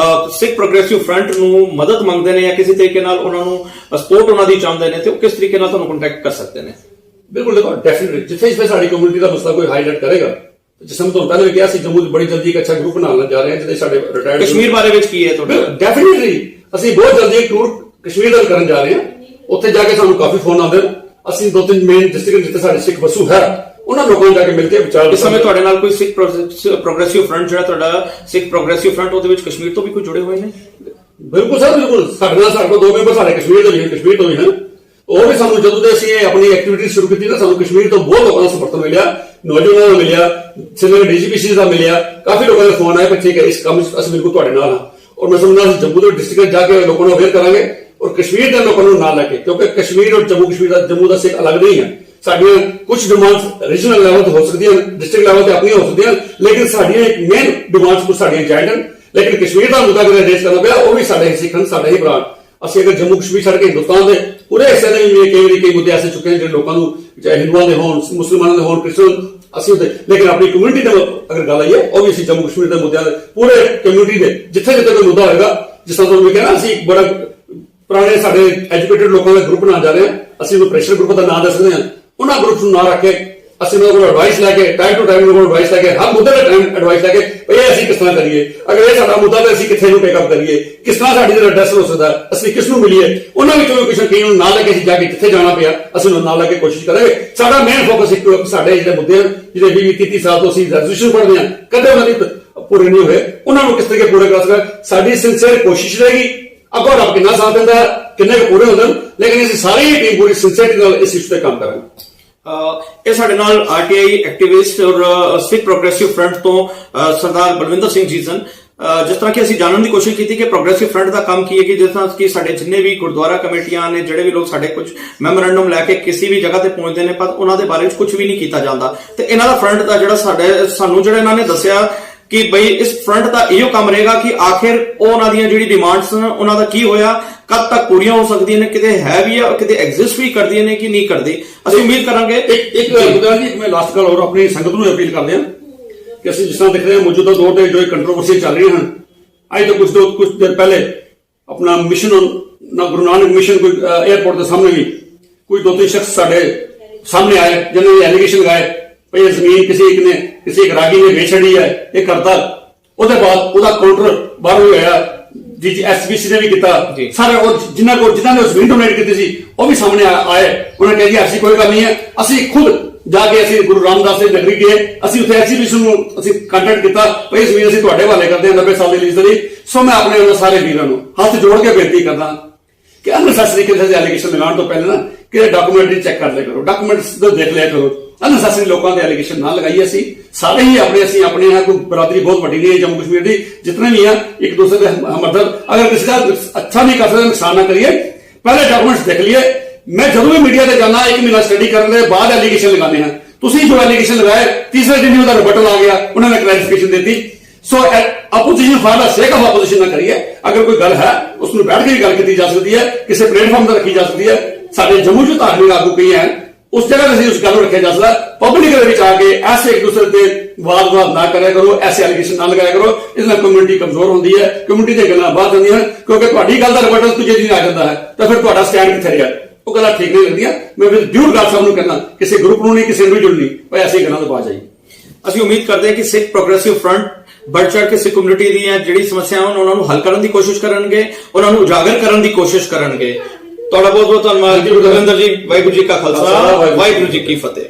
ਸਿੱਖ ਪ੍ਰੋਗਰੈਸਿਵ ਫਰੰਟ ਨੂੰ ਮਦਦ ਮੰਗਦੇ ਨੇ ਜਾਂ ਕਿਸੇ ਤਰੀਕੇ ਨਾਲ ਉਹਨਾਂ ਨੂੰ ਸਪੋਰਟ ਉਹਨਾਂ ਦੀ ਚਾਹੁੰਦੇ ਨੇ ਤੇ ਉਹ ਕਿਸ ਤਰੀਕੇ ਨਾਲ ਤੁਹਾਨੂੰ ਕੰਟੈਕਟ ਕਰ ਸਕਦੇ ਨੇ? ਬਿਲਕੁਲ ਦੇਖੋ ਡੈਫੀਨਿਟਲੀ ਜਿੱਥੇ ਸਾਡੀ ਕਮਿਊਨਿਟੀ ਦਾ ਮਸਲਾ ਕੋਈ ਹਾਈਲਾਈਟ ਕਰੇਗਾ ਜਿਸਮ ਤੋਂ ਪਹਿਲੇ ਵੀ ਕਿਹਾ ਸੀ ਜੰਮੂ ਬੜੀ ਜਲਦੀ ਇੱਕ ਅੱਛਾ ਗਰੁੱਪ ਬਣਾਉਣ ਜਾ ਰਹੇ ਹਾਂ ਜਿਹਦੇ ਸਾਡੇ ਰਿਟਾਇਰਡ ਕਸ਼ਮੀਰ ਬਾਰੇ ਵਿੱਚ ਕੀ ਹੈ ਤੁਹਾਡਾ? ਡੈਫੀਨਿਟਲੀ ਅਸੀਂ ਬਹੁਤ ਜਲਦੀ ਇੱਕ ਟੂਰ ਕਸ਼ਮੀਰ ਦਾ ਕਰਨ ਜਾ ਰਹੇ ਹਾਂ ਉੱਥੇ ਜਾ ਕੇ ਸਾਨੂੰ ਕਾਫੀ ਫੋਨ ਆਉਂਦੇ ਅਸੀਂ 2-3 ਮੇਨ ਡਿਸਟ੍ਰਿਕਟ ਜਿੱਥੇ ਸਾਡੇ ਸਿੱਖ ਵਸੂ ਹੈ ਉਹਨਾਂ ਲੋਕਾਂ ਨੂੰ ਜਾ ਕੇ ਮਿਲ ਕੇ ਵਿਚਾਰ ਇਸ ਸਮੇਂ ਤੁਹਾਡੇ ਨਾਲ ਕੋਈ ਸਿੱਖ ਪ੍ਰੋਗਰੈਸਿਵ ਫਰੰਟ ਜਿਹੜਾ ਤੁਹਾਡਾ ਸਿੱਖ ਪ੍ਰੋਗਰੈਸਿਵ ਫਰੰਟ ਉਹਦੇ ਵਿੱਚ ਕਸ਼ਮੀਰ ਤੋਂ ਵੀ ਕੋਈ ਜੁੜੇ ਹੋਏ ਨੇ? ਬਿਲਕੁਲ ਸਰ ਬਿਲਕੁਲ ਸਾਡੇ ਕੋਲ 2 ਮੈਂਬਰ ਸਾਡੇ ਕਸ਼ਮੀਰ ਦੇ ਵੀ ਕਸ਼ਮੀਰ ਤੋਂ ਹੀ ਹਨ ਉਹ ਵੀ ਸਾਨੂੰ ਜਦੋਂ ਦੇ ਅਸੀਂ ਆਪਣੀ ਐਕਟੀਵਿਟੀ ਸ਼ੁਰੂ ਕੀਤੀ ਨਾ ਸਾਨੂੰ ਕਸ਼ਮੀਰ ਤੋਂ ਬਹੁਤ ਲੋਕਾਂ ਦਾ ਸਮਰਥਨ ਮਿਲਿਆ ਨੌਜਵਾਨਾਂ ਦਾ ਮਿਲਿਆ ਸਿਲਰ ਡੀਜੀਪੀਸੀ ਦਾ ਮਿਲਿਆ ਕਾਫੀ ਲੋਕਾਂ ਦੇ ਫੋਨ ਆਏ ਬੱਚੇ ਕਿ ਇਸ ਕੰਮ ਵਿੱਚ ਅਸੀਂ ਬਿਲਕੁਲ ਤੁਹਾਡੇ ਨਾਲ ਹਾਂ ਔਰ ਮੈਂ ਸਮਝਦਾ ਅਸੀਂ ਜੰਮੂ ਦੇ ਡਿਸਟ੍ਰਿਕਟ ਜਾ ਕੇ ਲੋਕਾਂ ਨੂੰ ਅਵੇਅਰ ਕਰਾਂਗੇ और कश्मीर के लोगों को नाल लेके क्योंकि कश्मीर और जम्मू का सिख अलग नहीं है साडियां कुछ डिमांड्स रीजनल लेवल तो हो सकती हैं डिस्ट्रिक्ट लेवल ते अपनी हो सकती हैं लेकिन साडियां एक मेन डिमांड्स कुछ साडियां जायज हैं लेकिन कश्मीर का मुद्दा अगर रेज करना पिया वो भी साडे सिख हैं साडे ही भरा ਅਸੀਂ अगर जम्मू कश्मीर छड़ के हिंदुस्तान के पूरे हिस्से में कई मुद्दे ऐसे चुके हैं जो लोगों को चाहे हिंदुओं के होन मुसलमानों के होन क्रिश्चियन ਅਸੀਂ लेकिन अपनी कम्युनिटी के अगर गल आई है वो भी जम्मू कश्मीर के मुद्दों पूरे कम्युनिटी के जिथे जिथे कोई मुद्दा होगा जिस तरह तुहानूं कहना ਅਸੀਂ बड़ा ਪੁਰਾਣੇ ਸਾਡੇ ਐਜੂਕੇਟਡ ਲੋਕਾਂ ਦਾ ਗਰੁੱਪ ਬਣਾ ਜਾ ਰਹੇ ਹਾਂ ਅਸੀਂ ਉਹ ਪ੍ਰੈਸ਼ਰ ਗਰੁੱਪ ਦਾ ਨਾਮ ਦੱਸਦੇ ਹਾਂ ਉਹਨਾਂ ਗਰੁੱਪ ਨੂੰ ਨਾ ਰੱਖ ਕੇ ਅਸੀਂ ਉਹਨਾਂ ਕੋਲ ਐਡਵਾਈਸ ਲੈ ਕੇ ਟਾਈਮ ਟੂ ਟਾਈਮ ਉਹਨਾਂ ਕੋਲ ਐਡਵਾਈਸ ਲੈ ਕੇ ਹਰ ਮੁੱਦੇ ਤੇ ਟਾਈਮ ਐਡਵਾਈਸ ਲੈ ਕੇ ਭਈ ਇਹ ਅਸੀਂ ਕਿਸ ਤਰ੍ਹਾਂ ਕਰੀਏ, ਅਗਰ ਇਹ ਸਾਡਾ ਮੁੱਦਾ ਤਾਂ ਅਸੀਂ ਕਿੱਥੇ ਨੂੰ ਟੇਕ ਅਪ ਕਰੀਏ, ਕਿਸ ਤਰ੍ਹਾਂ ਸਾਡੀ ਜਿਹੜਾ ਐਡਰੈਸ ਹੋ ਸਕਦਾ, ਅਸੀਂ ਕਿਸ ਨੂੰ ਮਿਲੀਏ। ਉਹਨਾਂ ਵਿੱਚੋਂ ਵੀ ਕੁਝ ਕਈ ਨੂੰ ਨਾਲ ਲੈ ਕੇ ਅਸੀਂ ਜਾ ਕੇ ਜਿੱਥੇ ਜਾਣਾ ਪਿਆ ਅਸੀਂ ਉਹਨਾਂ ਨਾਲ ਲੈ ਕੇ ਕੋਸ਼ਿਸ਼ ਕਰਾਂਗੇ। ਸਾਡਾ ਮੇਨ ਫੋਕਸ ਇੱਕ ਸਾਡੇ ਜਿਹੜੇ ਮੁੱਦੇ ਹਨ, ਜਿਹੜੇ 20-30 ਸਾਲ ਤੋਂ ਅਸੀਂ ਰੈਜ਼ੋਲੂਸ਼ਨ ਪੜ੍ਹਦੇ ਹਾਂ, ਕਦੇ ਉਹਨਾਂ ਦੀ ਪੂਰੇ ਨਹੀਂ ਹੋਏ, ਉਹਨਾਂ ਨੂੰ ਕਿਸ ਤਰੀਕੇ ਪੂਰੇ ਕਰ ਸਕਦਾ। ਸਾਡੀ ਸਿੰਸੀਅਰ ਕੋਸ਼ਿਸ਼ ਰਹੇਗੀ, ਅੱਗੋਂ ਰੱਬ ਕਿੰਨਾ ਸਾਥ ਦਿੰਦਾ ਕਿੰਨੇ ਕੁ ਪੂਰੇ ਹੁੰਦੇ, ਲੇਕਿਨ ਅਸੀਂ ਸਾਰੀ ਟੀਮ ਪੂਰੀ ਸਿੰਸੀਅਰਿਟੀ ਨਾਲ ਇਸ ਇਸ਼ੂ ਤੇ ਕੰਮ ਕਰਾਂਗੇ। ਇਹ ਸਾਡੇ ਨਾਲ ਆਰਟੀਆਈ ਐਕਟਿਵਿਸਟ ਔਰ ਸਿੱਖ ਪ੍ਰੋਗਰੈਸਿਵ ਫਰੰਟ ਤੋਂ ਸਰਦਾਰ ਬਲਵਿੰਦਰ ਸਿੰਘ ਜੀ ਸਨ। ਜਿਸ ਤਰ੍ਹਾਂ ਕਿ ਅਸੀਂ ਜਾਣਨ ਦੀ ਕੋਸ਼ਿਸ਼ ਕੀਤੀ ਕਿ ਪ੍ਰੋਗਰੈਸਿਵ ਫਰੰਟ ਦਾ ਕੰਮ ਕੀ ਹੈ, ਕਿ ਜਿਸ ਤਰ੍ਹਾਂ ਕਿ ਸਾਡੇ ਜਿੰਨੇ ਵੀ ਗੁਰਦੁਆਰਾ ਕਮੇਟੀਆਂ ਨੇ, ਜਿਹੜੇ ਵੀ ਲੋਕ ਸਾਡੇ ਕੁਝ ਮੈਮੋਰੈਂਡਮ ਲੈ ਕੇ ਕਿਸੇ ਵੀ ਜਗ੍ਹਾ ਤੇ ਪਹੁੰਚਦੇ ਨੇ, ਪਰ ਉਹਨਾਂ ਦੇ ਬਾਰੇ ਵਿੱਚ ਕੁਝ ਵੀ ਨਹੀਂ ਕੀਤਾ ਜਾਂਦਾ। ਤੇ ਇਹਨਾਂ ਦਾ ਫਰੰਟ ਦਾ ਜਿਹੜਾ ਸਾਨੂੰ ਜਿਹੜਾ ਇਹਨਾਂ ਨੇ ਦੱਸਿਆ ਕਿ ਬਈ ਇਸ ਫਰੰਟ ਦਾ ਇਹੋ ਕੰਮ ਰਹੇਗਾ ਕਿ ਆਖਿਰ ਉਹਨਾਂ ਦੀਆਂ ਜਿਹੜੀ ਡਿਮਾਂਡਸ ਨੇ ਉਹਨਾਂ ਦਾ ਕੀ ਹੋਇਆ, ਕਦ ਤੱਕ ਪੂਰੀਆਂ ਹੋ ਸਕਦੀਆਂ ਨੇ, ਕਿਤੇ ਹੈ ਵੀ ਆ, ਕਿਤੇ ਐਗਜ਼ਿਸਟ ਵੀ ਕਰਦੀਆਂ ਨੇ ਕਿ ਨਹੀਂ ਕਰਦੀ। ਅਸੀਂ ਉਮੀਦ ਕਰਾਂਗੇ ਇੱਕ ਮੈਂ ਲਾਸਟ ਗੱਲ ਹੋਰ ਆਪਣੀ ਸੰਗਤ ਨੂੰ ਅਪੀਲ ਕਰਦੇ ਹਾਂ ਕਿ ਅਸੀਂ ਜਿਸ ਤਰ੍ਹਾਂ ਦੇਖ ਰਹੇ ਹਾਂ ਮੌਜੂਦਾ ਦੌਰ ਤੇ ਜੋ ਕੰਟਰੋਵਰਸੀ ਚੱਲ ਰਹੀਆਂ ਹਨ, ਅੱਜ ਤੋਂ ਕੁਝ ਦਿਨ ਪਹਿਲੇ ਆਪਣਾ ਮਿਸ਼ਨ ਨਾ ਗੁਰੂ ਨਾਨਕ ਮਿਸ਼ਨ ਕੋਈ 에ਅਰਪੋਰਟ ਦੇ ਸਾਹਮਣੇ ਵੀ ਕੋਈ 2-3 ਸ਼ਖਸ ਸਾਡੇ ਸਾਹਮਣੇ ਆਏ ਜਿਨ੍ਹਾਂ ਨੇ ਐਲੀਗੇਸ਼ਨ ਲਗਾਏ ਭਈ ਇਹ ਜ਼ਮੀਨ ਕਿਸੇ ਇੱਕ ਰਾਗੀ ਨੇ ਵੇਚ ਛੱਡੀ ਹੈ, ਇਹ ਕਰਦਾ। ਉਹਦੇ ਬਾਅਦ ਉਹਦਾ ਕਾਊਂਟਰ ਬਾਹਰੋਂ ਹੋਇਆ, ਐਸਬੀਸੀ ਨੇ ਵੀ ਕੀਤਾ, ਸਾਰੇ ਜਿਨ੍ਹਾਂ ਨੇ ਜ਼ਮੀਨ ਡੋਨੇਟ ਕੀਤੀ ਸੀ ਉਹ ਵੀ ਸਾਹਮਣੇ ਆਏ। ਉਹਨਾਂ ਨੇ ਕਿਹਾ ਜੀ ਐਸੀ ਕੋਈ ਗੱਲ ਨਹੀਂ ਹੈ, ਅਸੀਂ ਖੁਦ ਜਾ ਕੇ ਅਸੀਂ ਗੁਰੂ ਰਾਮਦਾਸ ਦੀ ਨਗਰੀ ਗਏ, ਅਸੀਂ ਉੱਥੇ ਐਗਜ਼ੀਬਿਸ਼ਨ ਨੂੰ ਅਸੀਂ ਕੰਟੈਕਟ ਕੀਤਾ ਭਈ ਜ਼ਮੀਨ ਅਸੀਂ ਤੁਹਾਡੇ ਹਵਾਲੇ ਕਰਦੇ ਹਾਂ 90 ਸਾਲ ਦੀ ਲੀਜ਼ ਦੇ ਲਈ। ਸੋ ਮੈਂ ਆਪਣੇ ਉਹਨਾਂ ਸਾਰੇ ਵੀਰਾਂ ਨੂੰ ਹੱਥ ਜੋੜ ਕੇ ਬੇਨਤੀ ਕਰਦਾ ਕਿ ਅਨਨੈਸੈਸਰੀ ਕਿਸੇ ਦੇ ਐਲੀਗੇਸ਼ਨ ਲਗਾਉਣ ਤੋਂ ਪਹਿਲਾਂ ਨਾ ਕਿ ਡਾਕੂਮੈਂਟਰੀ ਚੈੱਕ ਕਰ ਲਿਆ ਕਰੋ, ਡਾਕੂਮੈਂਟਸ ਤੋਂ ਦੇਖ ਲਿਆ ਕਰੋ। ਅਨਨੈਸੈਸਰੀ ਲੋਕਾਂ ਦੇ ਐਲੀਗੇਸ਼ਨ ਨਾ ਲਗਾਈਏ। ਅਸੀਂ ਸਾਰੇ ਹੀ ਆਪਣੇ ਹਾਂ, ਕੋਈ ਬਰਾਦਰੀ ਬਹੁਤ ਵੱਡੀ ਨਹੀਂ ਹੈ ਜੰਮੂ ਕਸ਼ਮੀਰ ਦੀ, ਜਿਤਨੇ ਵੀ ਆ ਇੱਕ ਦੂਸਰੇ ਦੇ ਹਮਦਰਦ, ਅਗਰ ਕਿਸੇ ਦਾ ਅੱਛਾ ਨਹੀਂ ਕਰ ਸਕਦੇ ਨੁਕਸਾਨ ਨਾ ਕਰੀਏ, ਪਹਿਲੇ ਡਾਕੂਮੈਂਟਸ ਦੇਖ ਲਈਏ। ਮੈਂ ਜਦੋਂ ਵੀ ਮੀਡੀਆ ਤੇ ਜਾਣਾ 1 ਮਹੀਨਾ ਸਟੱਡੀ ਕਰਨ ਦੇ ਬਾਅਦ ਐਲੀਗੇਸ਼ਨ ਲਗਾਉਂਦੇ ਹਾਂ। ਤੁਸੀਂ ਜੋ ਐਲੀਗੇਸ਼ਨ ਲਗਾਏ ਤੀਸਰੇ ਦਿਨ ਹੀ ਉਹਦਾ ਰਿਬਟਲ ਆ ਗਿਆ, ਉਹਨਾਂ ਨੇ ਕਲੈਰੀਫਿਕੇਸ਼ਨ ਦਿੱਤੀ। ਸੋ ਆਪੋਜੀਸ਼ਨ ਫਾਰ ਦਾ ਸੇਕ ਆਫ ਆਪੋਜੀਸ਼ਨ ਨਾ ਕਰੀਏ। ਅਗਰ ਕੋਈ ਗੱਲ ਹੈ ਉਸ ਨੂੰ ਬੈਠ ਕੇ ਵੀ ਗੱਲ ਕੀਤੀ ਜਾ ਸਕਦੀ ਹੈ, ਕਿਸੇ ਪਲੇਟਫਾਰਮ ਤੇ ਰੱਖੀ ਜਾ ਸਕਦੀ ਹੈ। ਸਾਡੇ ਜੰਮੂ ਚ ਧਾਰਮਿਕ ਆਗੂ ਕਈ ਹੈ, ਉਸ ਜਗ੍ਹਾ ਤੇ ਅਸੀਂ ਉਸ ਗੱਲ ਨੂੰ ਰੱਖਿਆ ਜਾ ਸਕਦਾ। ਪਬਲਿਕ ਦੇ ਵਿੱਚ ਆ ਕੇ ਐਸੇ ਇੱਕ ਦੂਸਰੇ ਤੇ ਵਾਦ ਨਾ ਕਰਿਆ ਕਰੋ, ਐਸੇ ਐਲੀਗੇਸ਼ਨ ਨਾ ਲਗਾਇਆ ਕਰੋ। ਇਸ ਨਾਲ ਕਮਿਊਨਿਟੀ ਕਮਜ਼ੋਰ ਹੁੰਦੀ ਹੈ, ਕਮਿਊਨਿਟੀ ਦੀਆਂ ਗੱਲਾਂ ਬਾਹਰ ਜਾਂਦੀਆਂ ਹਨ, ਕਿਉਂਕਿ ਤੁਹਾਡੀ ਗੱਲ ਦਾ ਰਿਬਟਲ ਦੂਜੇ ਦਿਨ ਆ ਜਾਂਦਾ ਹੈ ਤਾਂ ਫਿਰ ਤੁਹਾਡਾ ਸਟੈਂਡ ਕਿੱਥੇ ਰਿਹਾ, ਉਹ ਗੱਲਾਂ ਠੀਕ ਨਹੀਂ ਲੱਗਦੀਆਂ। ਮੈਂ ਫਿਰ ਜ਼ਰੂਰ ਗੱਲ ਸਾਹਿਬ ਨੂੰ ਕਹਿਣਾ, ਕਿਸੇ ਗਰੁੱਪ ਨੂੰ ਨਹੀਂ, ਕਿਸੇ ਇੰਡੀਵਿਜੂਅਲ ਨਹੀਂ, ਭਾਈ ਐਸੀ ਗੱਲਾਂ ਤੋਂ ਬਾਅਦ ਜਾਈਏ। ਅਸੀਂ ਉਮੀਦ ਕਰਦੇ ਹਾਂ ਕਿ ਸਿੱਖ ਪ੍ਰੋਗਰੈਸਿਵ ਫਰੰਟ बढ़ चढ़ के सिख कम्युनिटी ਦੀਆਂ ਜਿਹੜੀ ਸਮੱਸਿਆਵਾਂ ਉਹਨਾਂ ਨੂੰ ਹੱਲ ਕਰਨ ਦੀ ਕੋਸ਼ਿਸ਼ ਕਰਨਗੇ, ਉਹਨਾਂ ਨੂੰ ਉਜਾਗਰ ਕਰਨ ਦੀ ਕੋਸ਼ਿਸ਼ ਕਰਨਗੇ। ਤੁਹਾਡਾ ਬਹੁਤ ਬਹੁਤ ਧੰਨਵਾਦ ਜੀ ਬਲਵਿੰਦਰ ਜੀ। ਵਾਹਿਗੁਰੂ ਜੀ ਕਾ ਖਾਲਸਾ, ਵਾਹਿਗੁਰੂ ਜੀ ਕੀ ਫਤਿਹ।